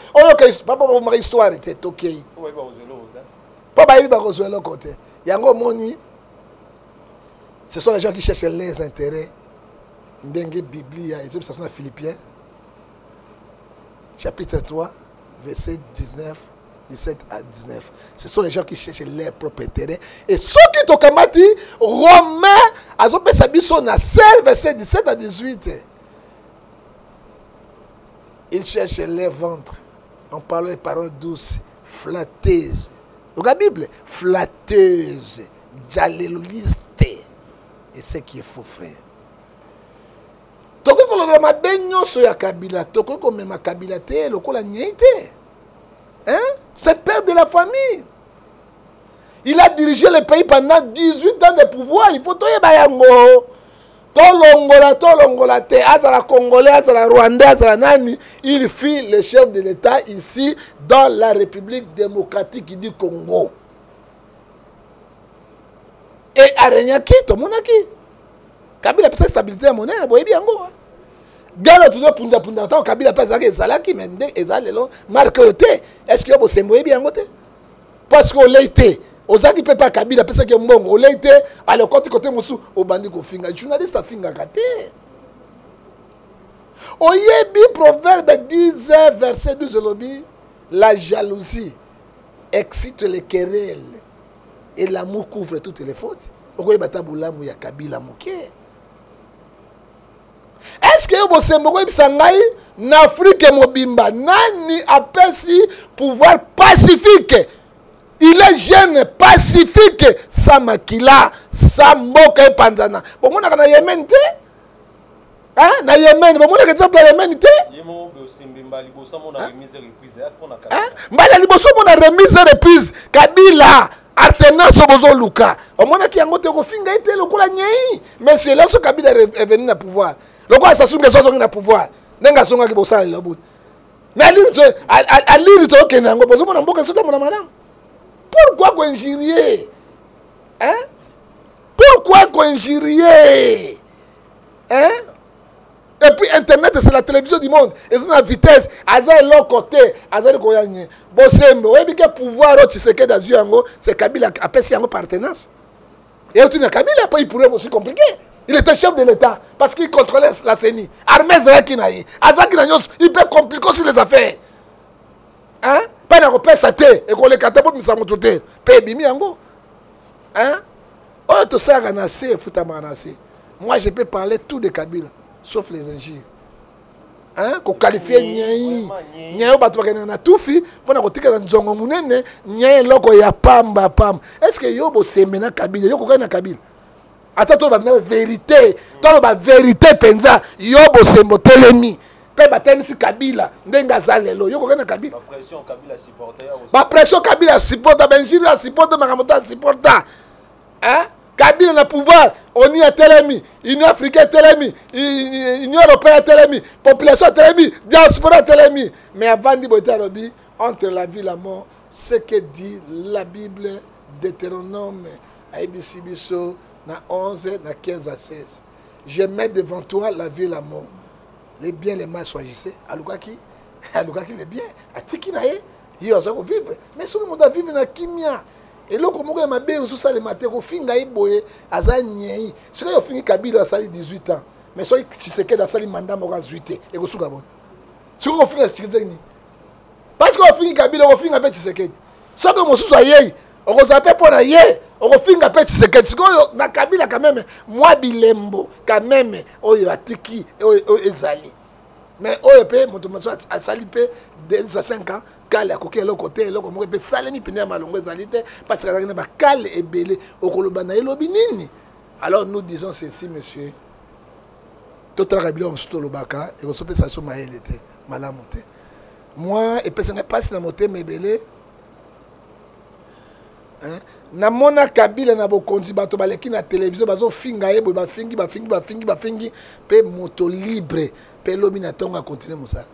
Papa, ma histoire était ok. Papa, il va rejoindre le côté. Yango Moni, ce sont les gens qui cherchent les intérêts. Ndengue Biblia, et tout ça, c'est Philippiens, chapitre 3, verset 19, 17 à 19. Ce sont les gens qui cherchent leurs propres intérêts. Et ceux qui t'ont dit, Romains, Azope Sabiso, na 16, verset 17 à 18. Ils cherchent les ventres. On parle de paroles douces, flatteuses. Donc la Bible, flatteuse, jaléloliste. et ce qui est faux, frère. Toko kolobela mabe nyonso ya Kabila, toko komema Kabila te lokola nyei te. Hein? C'est le père de la famille. Il a dirigé le pays pendant 18 ans de pouvoir. Il faut toyeba yango. Tolongola te, azala congolais, azala rwandais, azala nani, il fit le chef de l'État ici dans la République démocratique du Congo. Et Arenyaki, tout le monde a qui? Kabila a fait stabilité à monnaie, boye bien go. Galo toujours punda, tant Kabila pas ça que salaki mais ezale lo marque oté. Est-ce que vous semboye bien go te? Parce qu'on l'a été. Ozaki peut pas Kabila parce que mbongo, on l'a été à le côté musu au bandi ko finga. Journaliste a finga kate. Oyebi proverbe 10 verset 12 lobby, la jalousie excite les querelles et l'amour couvre toutes les fautes. Okoyeba tabulamu ya Kabila moké. Est-ce que vous savez en Afrique mobimba nani apesi pouvoir pacifique? Il est jeune pacifique sans makila, sans mboka et panzana. Bon mon na Yemen te? Hein? Na Yemen, bon mon exemple la Yemen te? Mbala liboso mon remise reprise Kabila Artenance bozo luka. Au moins qui yango te ko finga ite lokola nyei. Mais c'est là ce Kabila est venu na pouvoir. Le quoi ça songa so na pouvoir. Nenga songa ki bosala la bout. Mais à lire to kenango bozo mona mboka sota mona madame. Pourquoi qu'on injurier? Hein? Pourquoi qu'on injurier? Hein? Et puis Internet, c'est la télévision du monde. Et c'est la vitesse. Aza l'autre côté. Aza le koyanye. Bosembe. Oui, mais pouvoir, tu sais que dans Yango, c'est Kabila a passé en partenance. Et tu n'as Kabila, il pourrait aussi compliqué. Il était chef de l'État parce qu'il contrôlait la CENI. Armée Zrakinaï. Aza Kinayos, il peut compliquer aussi les affaires. Hein? Pas d'un repère sa tête. Et qu'on les catapultes, mais ça m'a tout été. Paye bimi yango. Hein? Oh, tout ça, ranassé, foutama ranassé. Moi, je peux parler tout de Kabila. Sauf les injures. Hein? Qu'on qualifie Nyai. Nyai, on va tout fait. Pendant qu'on tika dans Zongo Mounene, Nyai, loko ya pamba pam. Est-ce que Yobo c'est maintenant Kabila? Yobo quand Kabila? Attends, tu vas vérité. Tu vas vérité, penza. Yobo c'est mon télémi. Pe si Kabila. Ndenga zalelo. Yobo quand Kabila? La pression Kabila supporte. La pression Kabila supporte. Benjiri supporte. Makamota supporte. Hein? Kabila na pouvoir, on y a Telemi, Union africaine Telemi, Union européenne Telemi, population Telemi, diaspora Telemi. Mais avant de dire entre la vie et la mort, ce que dit la Bible, Deutéronome, ABC Bisso, na 11, na 15 à 16. Je mets devant toi la vie et la mort. Les biens, les mal choisissez. Alukaki les biens. Atiki na ye, il va vivre. Mais si le monde a vivre na kimia. Et là, comme on a bien ça le matin, on finit à boyer, à Zanyei. Si on finit Kabila à sali 18 ans, mais si tu sais que dans sali mandat à 18 ans, et on sous Gabon. Si on finit la sécurité, parce qu'on finit Kabila, on finit à petit sécurité. Si on sous aïe, on s'appelle pour aïe, on finit à petit sécurité. Si on a Kabila quand même, moi bilembo quand même, on y a tiki, on y zali. Mais on peut, mon tomato à sali pe de 5 ans. Kale akoki eloko côté eloko moko pe salemi pene malongo ezali te parce que na ba kale ebele okoloba na elobi nini. Alors nous disons ceci monsieur, tout rabilo msuto lobaka et kosope sa so maele te malamu te. Moi et personne passe na moté mebele hein na mona Kabila na bokonzi bato baleki na télévision bazo finga yebo ba fingi pe moto libre pe lobi na tonga continuer mosala.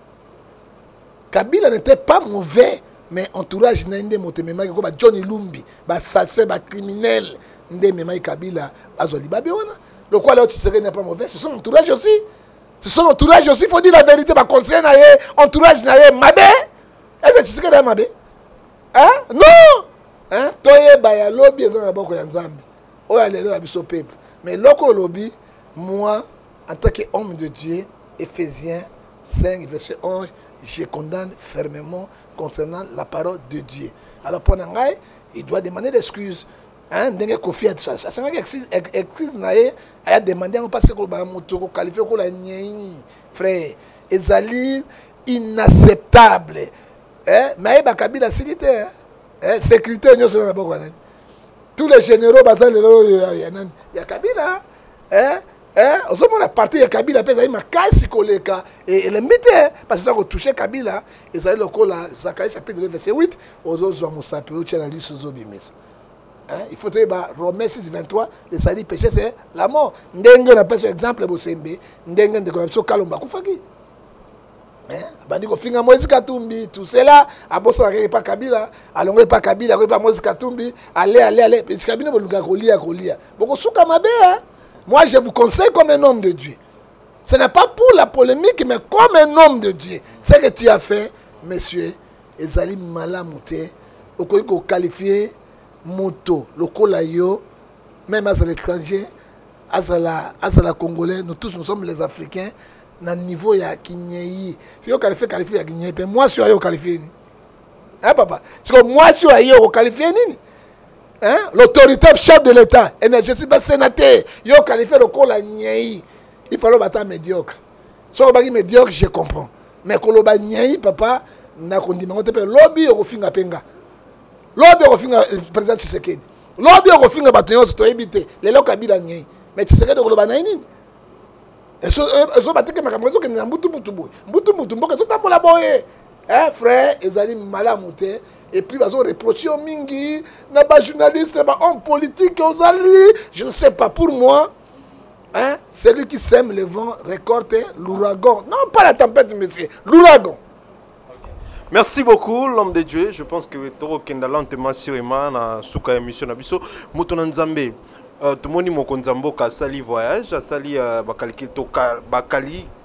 Kabila n'était pas mauvais, mais entourage n'était pas mauvais. Comme Johnny Lumbi, assassin, criminel, n'était Kabila, Azoli Babiona. Le quoi là, tu serais n'est pas mauvais. C'est son entourage aussi. C'est son entourage aussi. Il faut dire la vérité. Ma conseil n'a rien. Entourage n'a rien. Mabé. Est-ce que tu sais que c'est Mabé? Hein? Non! Hein? Toye baya lobby dans la boko yanzambi. Oh, allez là, abisso peuple. Mais loko lobby, moi, en tant qu'homme de Dieu, Éphésiens 5, verset 11, je condamne fermement concernant la parole de Dieu. Alors, pendant que il doit demander des excuses. Hein, dengue confiance ça. Ça c'est excuse naé a demandé on parce que le moto ko qualifier ko la nyei frère. Ezali inacceptable. Hein, mais ba Kabila silité hein. Sécurité nyo sur la boko. Tous les généraux bazali il y a Kabila. Osomona la partie ya Kabila pesa il makasi koleka et l'embité parce que toucher Kabila et ça le kola Zacharie chapitre verset 8 ozozo mosape o tchana liso zo bimisa. Il faut dire Romains 6:23 le salut péché c'est la mort. Ndenge na pesa exemple bosembe ndenge de corruption kalomba kufaki. Bandi ko finga Moïse Katumbi tout cela abosa pas Kabila alonge pas Kabila ko pas Moïse Katumbi allez Kabila bolunga kolia boko suka mabe. Moi, je vous conseille comme un homme de Dieu. Ce n'est pas pour la polémique, mais comme un homme de Dieu. Ce que tu as fait, monsieur, Ezali Malamouté, au qualifié moto, le Kolayo, même à l'étranger, à la Congolais, nous tous, nous sommes les Africains, dans le niveau, il y a Kinyei. Si vous qualifiez, il y a Kinyei. Moi, je suis qualifié. Hein, papa? C'est que moi, je suis qualifié. Hein? L'autorité chef de l'État, je ne suis pas sénateur, il a qualifié le col à Niaï. Il fallait battre médiocre. Si on est médiocre, je comprends. Mais quand on est Niaï, papa, on a dit que lobby au fin de penga. Lobby au fin de président Tshisekedi. Lobby au fin de bataillon, c'est éviter. Les locs habitent Niaï. Mais Tshisekedi au Loba Naïni. Et ce que ma camarade qui est en Mbutu, frère, ils allaient mal à monter. Et puis, ils ont reproché aux Mingi, aux journalistes, aux hommes politiques, aux alliés. Je ne sais pas, pour moi, hein, celui qui sème le vent récolte l'ouragan. Non, pas la tempête, monsieur, l'ouragan. Merci beaucoup, l'homme de Dieu. Je pense que Toro Kendalan te massirement na souka émission na biso. Mouton Nzambe. Tout le monde a sali voyage, a sali bakali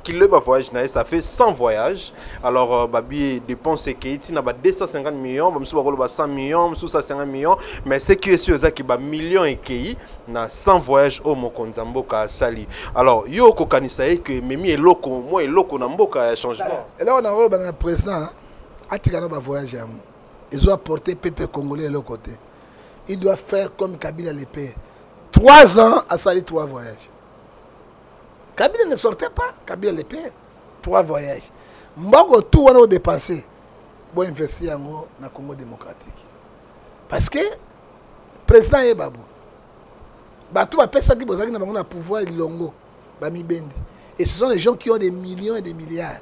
qui le voyage ça fait 100 voyages. Alors babi dépense qui na 250 millions, bamsu ba 100 millions, bamsu 150 millions, mais c'est que sûr ça qui ba millions et qui na 100 voyages au mokonzambo ka sali. Alors yo ko kanisa que memi eloko moi eloko na mboka changement. Et là on a un président atikana ba voyage à moi. Ils ont apporté peuple congolais de l'autre côté. Il doit faire comme Kabila le père. 3 ans à salir 3 voyages. Kabila ne sortait pas, Kabila le père. 3 voyages. Mboko tout on a dépensé pour investir dans le Congo démocratique. Parce que le président est babou. Batou va faire ça qui a un pouvoir longo. Et ce sont les gens qui ont des millions et des milliards.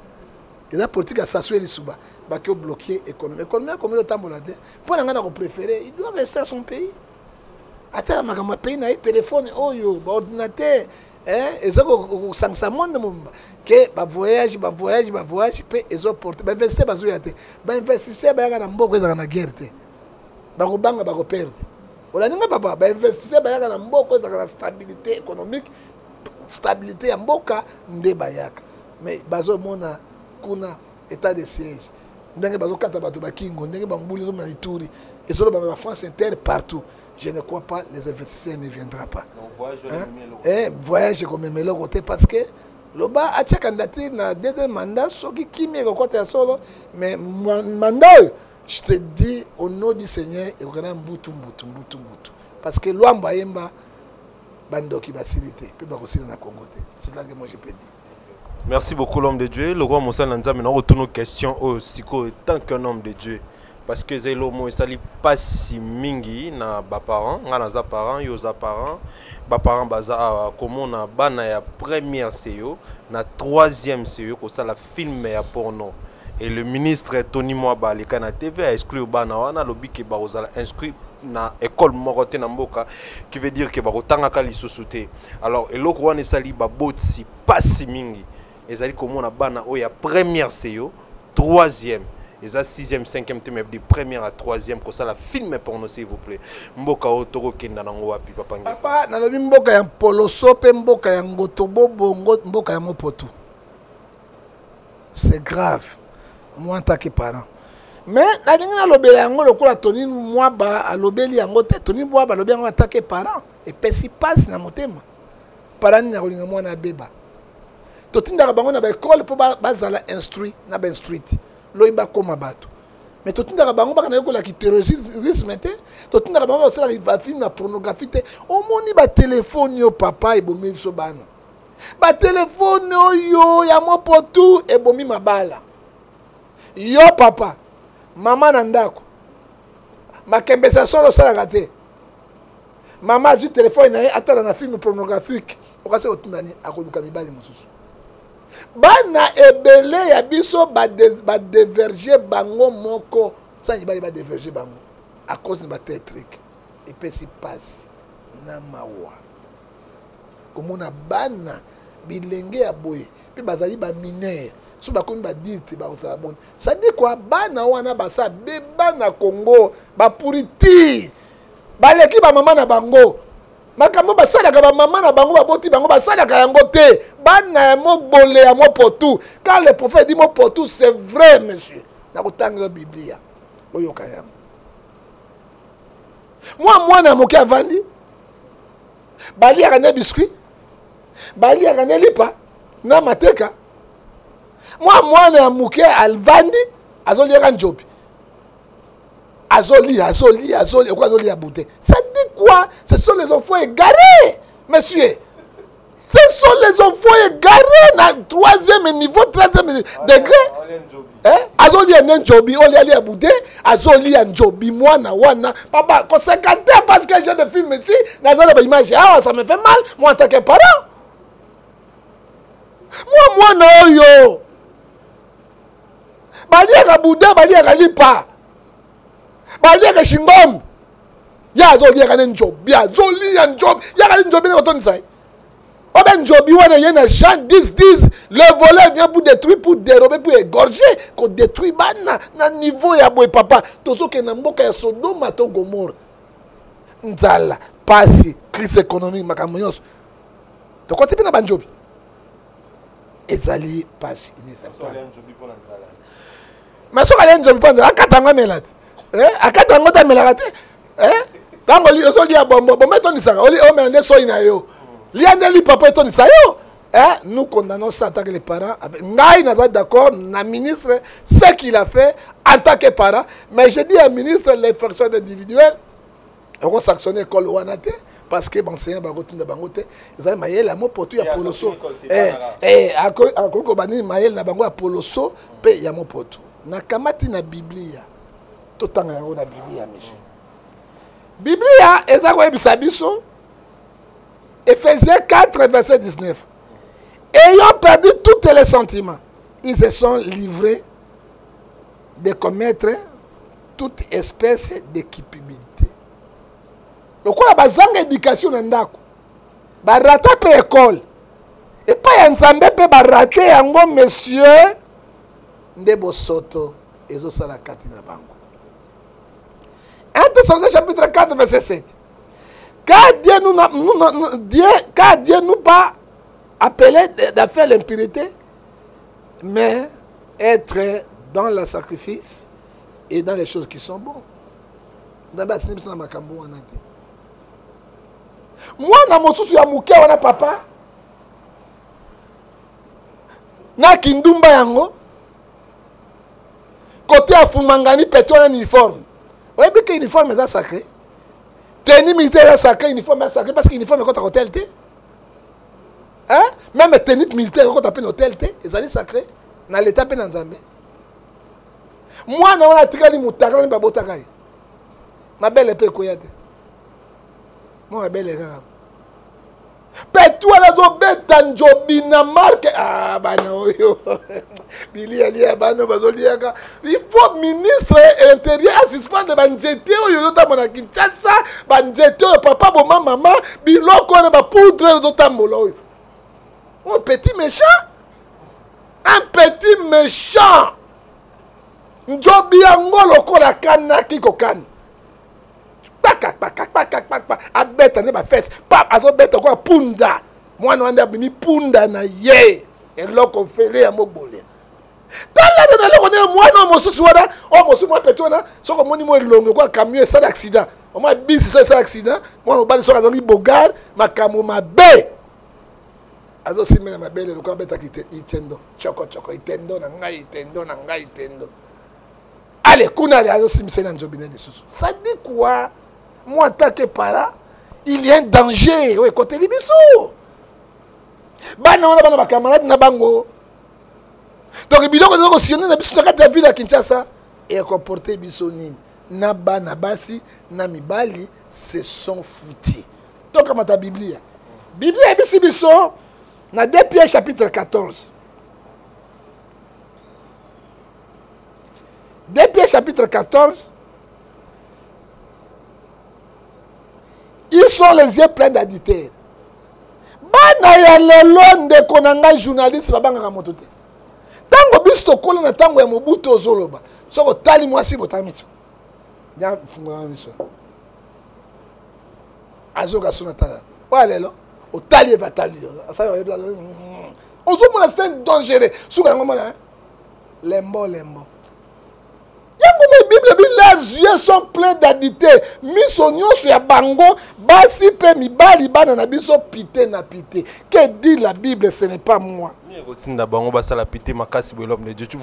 Les politiques à s'assurer les souba. Qui ont bloqué l'économie. L'économie, comme il y a temps pour les préféré, il doit rester à son pays. Attends, ma pays n'a téléphone, ordinateur, et ça que monde que voyage, puis ils ont porté, investir investir, na guerre, perdre. On a dit papa, investir, na stabilité économique, stabilité en boka, ndebayaka. Mais bazo mona kuna état de siège. Ndenge bazo kata bato bakingo, ndenge bambulizo na Ituri, et sur la France Inter partout. Je ne crois pas les investisseurs ne viendront pas. Voyage comme un côté parce que le bas a candidaté dans deuxième mandat, ce qui m'est côté solo, mais mandat, je te dis au nom du Seigneur, et on a un boutou. Parce que l'homme bayemba bandoki facilité, puis aussi dans la Congo. C'est là que moi je peux dire. Merci beaucoup l'homme de Dieu. Le roi Moussa Lanza maintenant retourne aux questions au Siko tant qu'un homme de Dieu. Parce que c'est l'homme qui pas si mingi na parents, na parents, yoza parents, parents baza comment na bana ya première CEO, na troisième CEO ko ça la film ya porno. Et le ministre Tony Mwaba le Kana TV a exclu bana wana lobi ke ba ozala inscrit na école morote na mboka qui veut dire que ba kotanga ka lisosute. Alors eloko wana sali ba botsi pas si mingi. Ezali comment na bana o ya première CEO, troisième. Et ça 6e, 5e, de première à 3e, comme ça la film porno s'il vous plaît. Mboka otoro kenda na wapi papa. Papa na lobi mboka ya poloso pe mboka ya ngotobo bongo mboka ya mopoto. C'est grave. Moi en tant que parent. Mais la dingue na lobela yango lokola Tony Mwaba a lobeli yango te Tony Mwaba lobi yango en tant que parent et pesi passe na motema. Parani na kolinga mwana beba. Totinda bango na ba école po bazala instruit na ben street. Loiba comme bateau. Mais tout le monde a dit que terrorisme était. Tout le monde a dit que la pornographie était. Au moins, il téléphone yo papa et bomi so bana. Ba téléphone yo ya mo potu et bomi mabala. Yo papa, maman nandako. Ma kembesa solo sala gâté. Maman a dit téléphone na attend na film pornographique. Okase otundani akoluka mibali mosusu. Bana ebele ya biso ba diverger bango moko. Ça ibali ba diverger bango à cause de ba truc. Et puis si passe na mawa. Komona bana bilenge ya boye. Puis bazali ba mineur. So ba komi ba dite ba osala bon. Ça dit quoi bana wana basa beba na Congo ba pouriti. Ba leki ba mama na bango. Makambo basalaka ba mama na bango baboti bango basalaka yango te. Bana mo bolé ya mo potou. Quand le prophète dit mo potou c'est vrai monsieur. Na kotanga la Biblia. Oyoka yam. Moi na moke avandi. Bali ya ne biscuit. Bali ya ne lipa na mateka. Moi na moke alvandi azoli ya njobi. Azoli, quoi azoli à bouteille. Ça dit quoi? Ce sont les enfants égarés, monsieur. Ce sont les enfants égarés dans 3e niveau, 3e degré. Azoli à njobi, oli ali à bouteille, azoli à njobi, moi na wana. Papa, quand c'est parce que j'ai de film ici, nazala ba image, ah ça me fait mal, moi en tant que parent. Moi na oyo. Bali à bouteille, bali à lipa. Balia ka shingom ya zoli ya njobi ya zoli ya njobi ya njobi na toni sai oba njobi wana yena Jean 10 le voleur vient pour détruire pour dérober pour égorger ko détruit bana na niveau ya boy papa tozo ke na mboka ya Sodoma to Gomorrhe nzala pasi crise économique makamonyos to côté bina banjobi ezali pasi inezapa mais so kale njobi panza akatanga melati akatango ta melakate tango li osoli ya bombo bombe toni saka oli o mende so ina yo liande li papa toni sa yo nous condamnons ça en tant que les parents ngai na d'accord na ministre ce qu'il a fait en tant que parent mais je dis à ministre l'infraction individuelle on sanctionner école wanate parce que enseignant ba kotinda bango te ezali mayele mo potu ya poloso akoko bani mayele na bango ya poloso pe ya mo potu na kamati na Biblia totanga yango na Biblia monsieur. Biblia eza ko ebisa biso Ephésiens 4 verset 19. Ayant perdu tous les sentiments, ils se sont livrés de commettre toute espèce d'équipabilité. Lokola bazanga éducation na ndako. Ba rata pe école. Et pas ya nzambe pe ba raté yango monsieur ndebo soto ezo sala kati na bango. 1 Thessaloniciens chapitre 4 verset 7. Car Dieu nous pas appelé à faire l'impurité, mais être dans le sacrifice et dans les choses qui sont bonnes. Moi, na mosusu ya muke wana papa na kindumba yango côté afumangani peto na uniforme. Oui, bien que l'uniforme est sacré. Tenue militaire est sacré, uniforme est sacré, parce que l'uniforme est quand hôtel T. Hein? Même tenue militaire quand on appelle hôtel T, ils sont sacrés. Dans l'état de Nzambe. Moi, je suis tiré de Moutara, je suis pas ma belle épée koyate. Moi, belle épée. Petou ala zo beta njobi na marque ah bana oyo bili ali abano bazoliaka il faut ministre intérieur assistant de banzete oyo yo tamona Kinshasa banzete oyo papa boma mama biloko na ba poudre yo tambola oyo un petit méchant njobi yango lokola kanaki kokana abeta ne ba fesse pap azo beta kwa punda mwana wanda bimi punda na ye eloko fele ya mobole tala de loko ne mwana mosusu wana o mosusu mwa petona soko moni mo longo kwa camion ça d'accident o mwa bis ça accident mwana obali soko azongi bogar makamo mabe azo simena mabele lokwa beta itendo choko itendo na ngai itendo allez kuna ali azo simena njobina lisusu ça dit quoi? Moi, en tant que parent, il y a un danger. Oui, côté Libiso. Bana, on a des camarades na bango. Donc, il y a des gens qui ont ville à Kinshasa et à comporter Bissonine. na bana basi na mibali se sont foutus. Donc comme ta Bible. Bible est biso na 2 Pierre chapitre 14. 2 Pierre chapitre 14. Ils sont les yeux pleins d'adultère. Bana ya lelo ndeko na ngai journaliste babanga moto te. Tango bisto kola na tango ya Mobutu ozoloba. Soko tali mwasi botamiso. Ya fungula miso. Azoka sona tala. Wa lelo o tali ba tali. Asa yo ebla. Ozo mona c'est dangereux. Suka ngomona. Lembo. Yango Bible bi leurs yeux sont pleins d'adultère. Misonyo sur ya bango basi pe mibali bana na biso pité na pité. Que dit la Bible, ce n'est pas moi. Vous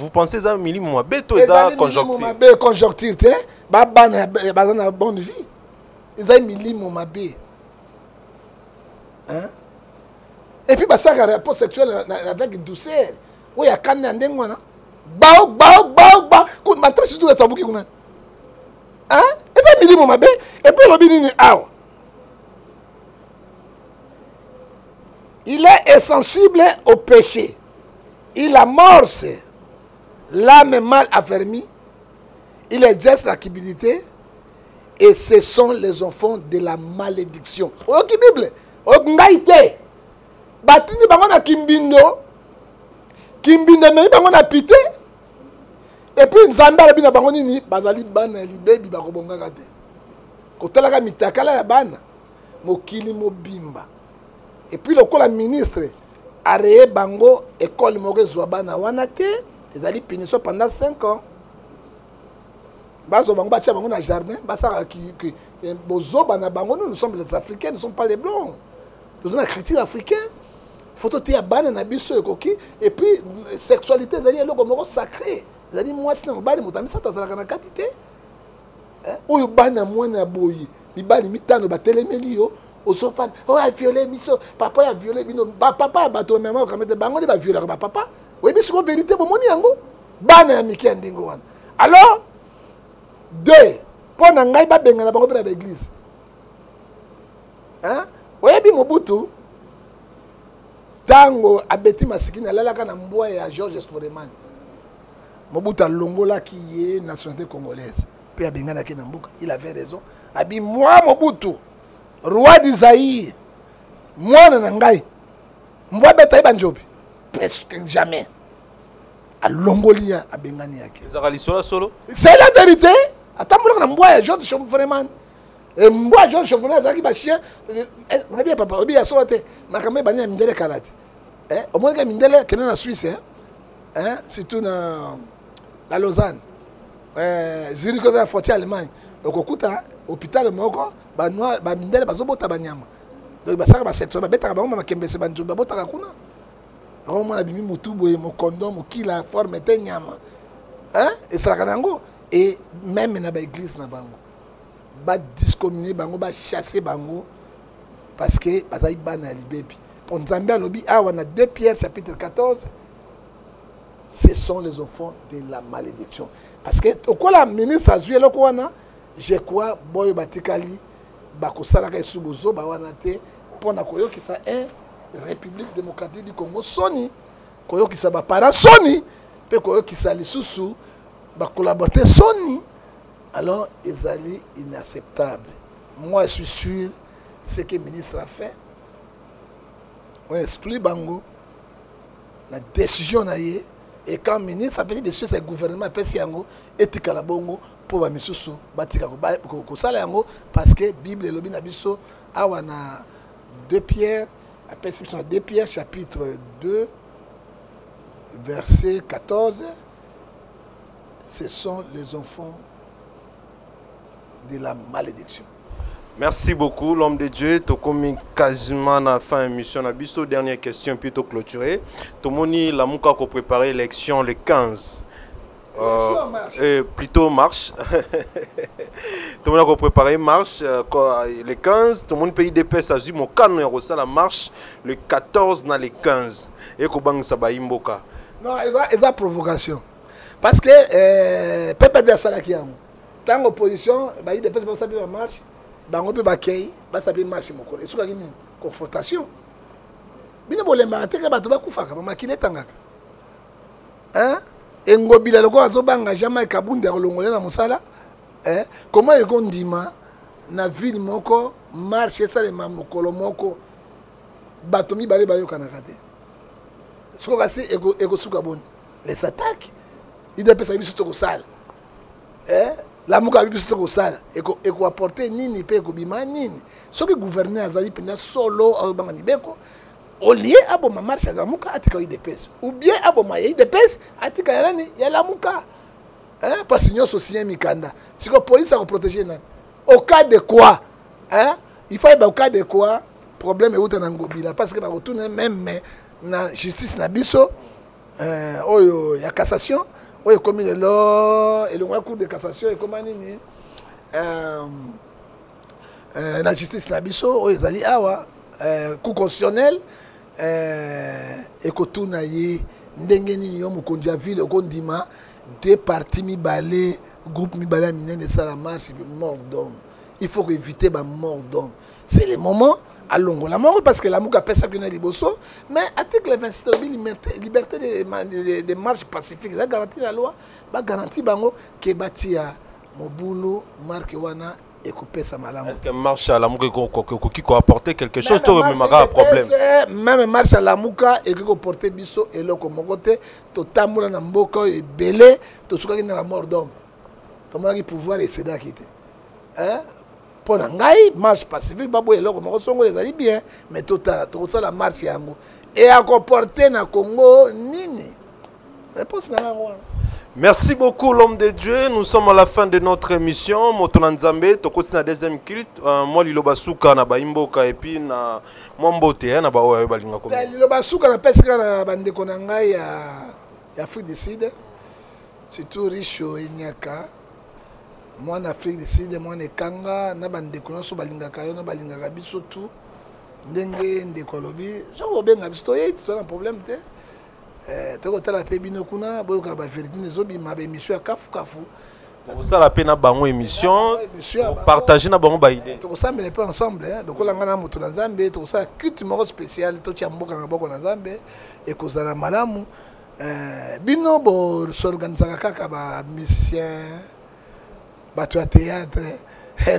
pensez ça minimum beto ça conjoncture. Conjoncture te ba bana na bonne vie. Ils ont milimo mabe. Hein? Et puis ça rapport sexuel avec douceur. Oui, ya kanna ndengwana. Bao ko matrice tout ça buki kuna. Hein? Et ça milimo mabe et puis lo binini awa. Il est insensible au péché. Il amorce l'âme mal affermie. Il exerce la culpabilité. Et ce sont les enfants de la malédiction. Ok, Bible. Ok, ngaïté. Batini bango na kimbindo. Kimbindo me bango na pité. Et puis nzambe ala bina bango nini bazali bana libebi bakobonga kate. Kotalaka mitakala ya bana. Mokili mobimba. Et puis le ministre a réé bango école moko zouabana wanate, ils allaient punition pendant 5 ans. Bazo bango batia bango na jardin, basara qui bozo bana bango nous sommes les Africains, nous ne sommes pas les blancs. Nous sommes la critique africaine. Photo tia bana na biso ekoki et puis sexualité zali eloko moko sacré. Zali mwasi na mobali motami sata zalaka na katité. Oyo bana mwana boyi, mibali mitano batelemeli yo. Au sofan, oh a violé miso, papa a violé bino, papa a bateau maman quand même bango de ba violer papa. Oui mais c'est vérité bon moni yango. Bana miki ndingo wana. Alors deux, pour na ngai ba benga na bango pe na église. Hein? Oyebi Mobutu tango abeti masikini alalaka na mbwa ya Georges Foreman. Mobutu alongola ki ye nationalité congolaise. Pe abenga na ke na mboka, il avait raison. Abi moi Mobutu roi d'Isaïe, moi nangai, moi beta banjobi, presque jamais. À Longolia, à Bengani yake. C'est la vérité. Attends, moi na Georges Chauffreman. Et moi Georges Chauffreman zaki ba chien. On a bien papa, obi ya solote. Makame bani ya mindele kalati. Au moins que mindele kena na Suisse hein, surtout na la Lausanne. Zurich de la frontière Allemagne. Okokuta hôpital moko ba noir ba mindele bazobota banyama. Donc ba saka ba section ba betaka bango makembese banjo ba botaka kuna. Ako mwana bimi mutu boye mo condom ki la forme te nyama. Hein? Et ça kanango et même na ba église na bango. Ba discriminer bango ba chasser bango parce que bazai bana libebi. Pour Nzambe alobi awa na 2 Pierre chapitre 14. Ce sont les enfants de la malédiction. Parce que au quoi la ministre a joué le wana je crois boy batikali bakosala ka subozo ba wana te pona koyoki sa République démocratique du Congo soni koyoki sa ba para soni pe koyoki sa lisusu ba collaborer soni alors ezali inacceptable. Moi je suis sûr ce que le ministre a fait on exclut bango la décision na ye et quand le ministre a pris des choses, le gouvernement a pris yango etika la bongo pour ba misusu batika ko sala yango parce que Bible lobi na biso awa na 2 Pierre appelle 2 Pierre chapitre 2 verset 14 ce sont les enfants de la malédiction. Merci beaucoup, l'homme de Dieu. Tu as quasiment à la fin de l'émission. Dernière question, plutôt clôturée. Tu as la mouka pour préparer l'élection le 15. Plutôt marche. Tout le monde a préparé marche le 15. Tout le monde pays des pays a dit mon canon est la marche le 14 dans le 15. Et comment ça va imboka? Non, il y a provocation. Parce que Pepe de Salakiam. tant opposition ba UDPS ba sapi ba marche bango pe ba kei ba sapi marche mokolo esuka kini confrontation bino bolemba te ka bato ba kufaka ba makile tangaka hein engobila loko azobanga jamais kabunda kolongola na musala comment eko ndima na ville moko marche esalema mokolo moko bato mibale bayokanaka te soko kasi ekosuka boni les attaques idepesa biso tokosala lamuka biso tokosala ekoapporte nini mpe ekobima nini soki gouverneur azali mpenza solo azobanga mibeko olie aboma marche ya lamuka atika idepesa ou bien aboma ya idepesa atika ya nani ya lamuka parce nyonso signe mikanda siko police akoprotéger nani au cas de quoi il faut au cas de quoi problème euta na ngobila parce que bakotuna même na justice na biso oyo ya cassation oyo komi lelo elongwa cour de cassation ekoma nini na justice na biso oyo ezali awa cour constitutionnel ekotuna ye ndenge nini yo mokonzi ya ville okondima deux parties mibale groupe mibale ya minene esala marche mort d'homme il faut éviter ba mort d'homme c'est le moment allons la mort parce que la mouka pesa que na liboso mais article 26 de liberté de marche pacifique ça garantit la loi ba garantit bango ke batia mobulu marque wana et couper sa malamu. Est-ce que marche à la mouka qui peut apporter quelque chose to même un problème même marche à la mouka et qui peut porter biso et loko mokote to tambola na mboko et belé to suka na mort d'homme to mona ki pouvoir et céder quitter pour ngai marche pacifique babo eloko moko songo ezali bien mais total to ça la marche yango et à comporter na Congo nini réponse na ngwa. Merci beaucoup l'homme de Dieu. Nous sommes à la fin de notre émission. Motonan Nzambe, to continue la deuxième culte. Moi liloba suka na baimboka et puis na mwambote na ba oyo balinga ko. Liloba suka na pesika na bandeko na ngai ya Afrique du Sud. Surtout riche enyaka. Moi en Afrique du Sud, moi en Kanga, na bandeko nyonso balingaka yo na balingaka biso tout. Ndenge ndeko lobi, je vois bien nga biso yé, tu as un problème te. Toko tala pe bino kuna boyoka ba vérité nezobi ma émission ya kafu kafu. Ça la peine na bango émission. Partager na bango ba idée. Toko sambela pe ensemble donc la ngana moto na Nzambe, toko sa culte moko spécial to tia mboka na boko na Nzambe et kozala malamu. Bino bo s'organiser kaka ba musicien bato ya théâtre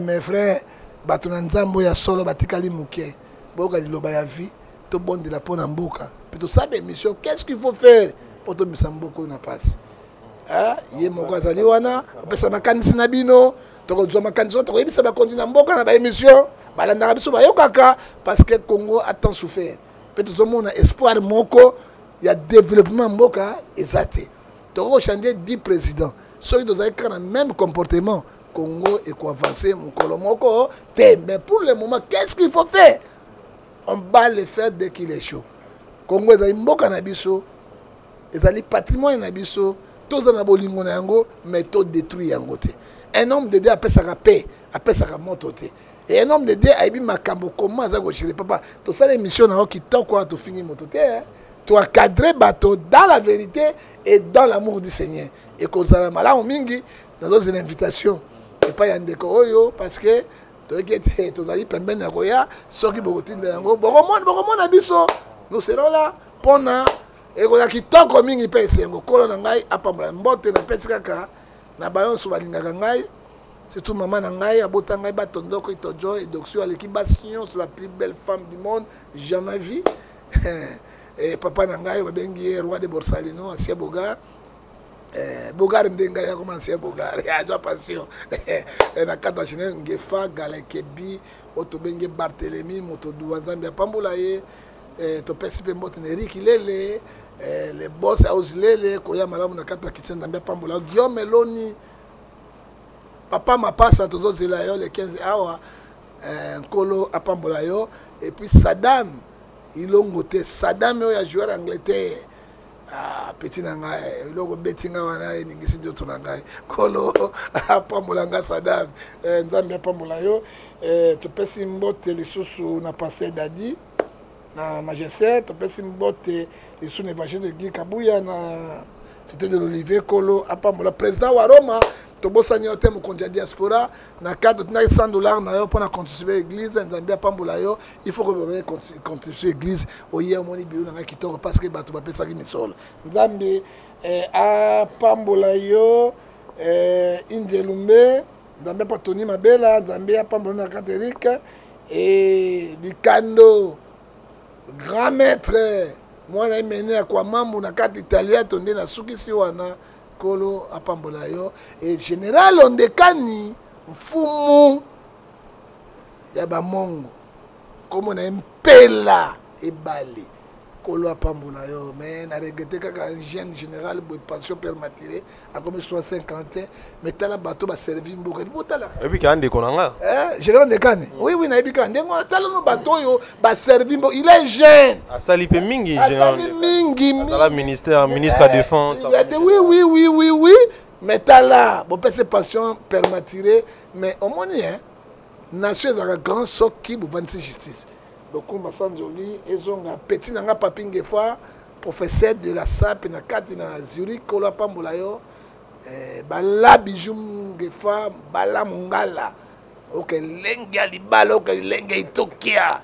mes frères bato na Nzambe ya solo batikali muke boyoka liloba ya vie to bondela po na mboka. Tout ça, mission, qu'est-ce qu'il faut faire pour que nous beaucoup na passe? Yé mon gars Zaliwana, après ça m'a candidat Nabino, donc tu as ma candidat, tu as ça va continuer à mboka na ba émission, balanda biso ba yokaka parce que Congo a tant souffert. Peut-être on a espoir moko, il y a développement mboka exacté. Donc on change 10 présidents, ceux qui doivent avoir le même comportement, Congo et quoi avancer mon kolomoko, mais pour le moment, qu'est-ce qu'il faut faire? On va le faire dès qu'il est chaud. Congo ezali mboka na biso ezali patrimoine na biso toza na bolingo na yango mais to détruire yango te un homme de Dieu apesaka paix apesaka moto te et un homme de Dieu aibi makambo comment aza ko chéri papa to sala émission na ki toko to fingi moto te to encadrer bato dans la vérité et dans l'amour du Seigneur et kozala malamu mingi dans une invitation et pas yandeko oyo parce que to zali pembeni na koya soki bokotinda yango bokomona biso. Nous serons là pendant et qu'on a qui tant comme il pèse un colo nangai apamla mbote na pèse kaka na bayon so balinga ngai surtout maman nangai abota ngai batondoko itojo et donc sur l'équipe bastion sur la plus belle femme du monde jamais vue et papa nangai babengi roi de Borsalino ancien Bogar Bogar ndenga ya comme ancien Bogar ya doit passion na kata chine ngefa galekebi otobenge Barthélemy moto duwanzambi apambola ye to pesi pe mbote Eric Lele les boss house Lele koya malamu na kata kitchen ndambia pambola Guillaume Meloni papa mapasa tozo zela yo le 15 awa nkolo apambola yo et puis Saddam ilongo te Saddam yo ya joueur Angleterre petit nanga ilongo betinga wana ningisi ndio tunanga kolo apambola nga Saddam nzambe apambola yo to pesi mbote lisusu na passé dadi na magistère to pesi mbote les sous évangile de Guy Kabuya na c'était de l'Olivier Kolo apambola président wa Roma tobosani yo te mokonzi ya diaspora na cadre tinaki $100 na yo mpona contribuer église nzambe apambola yo il faut que contribuer église oye omoni biro na ngai kitoko parce que bato bapesaki misolo nzambe apambola yo injelumbe nzambe apatoni mabela nzambe apambola na catholique et likando grand maître mwana imene akwa mambo na kati italien tonde na sukisi wana kolo apambola yo et général ondekani mfumu ya bamongo komo na mpela ebale kolo apambola yo mais na regrette kaka un jeune général boy pension permaturé a comme 50 mais tala bato ba servir mboka botala et puis quand déconnanga général ondekani oui oui na ebika ndengo tala no bato yo ba servir mboka il est jeune asali pe mingi général mingi la ministre de défense oui mais tala bon pese pension permaturé mais au moins hein nation dans grand soc qui bu 26 justice donc on Sanjoli ezonga petit nanga papinge fois professeur de la SAP na kati na Zurich ko la pambola yo bala bijum gefa bala mungala OK lenga libalo OK lenga itokia.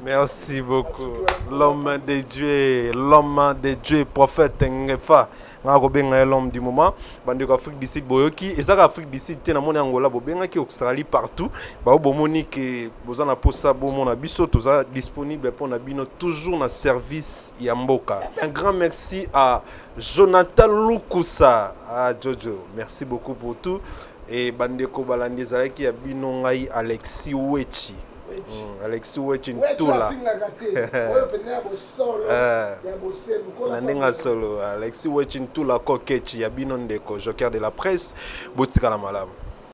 Merci beaucoup. L'homme de Dieu, prophète Ngefa. L'homme du moment. Bandi Afrique du Sud boyoki. Et ça Afrique du Sud tena moni Angola bobenga ki Australie partout. Ba bomoni que bozana posa bomona biso toza disponible pour na bino toujours na service ya mboka. Un grand merci à Jonathan Lukusa, à Jojo. Merci beaucoup pour tout. Et Bandeko Balandi Zalaki ya bino ngai Alexis Wechi. Alexis Wechi Ntula. Landinga solo. Alexis Wechi Ntula Kokechi ya bino ndeko joker de la presse. Botika la malamu.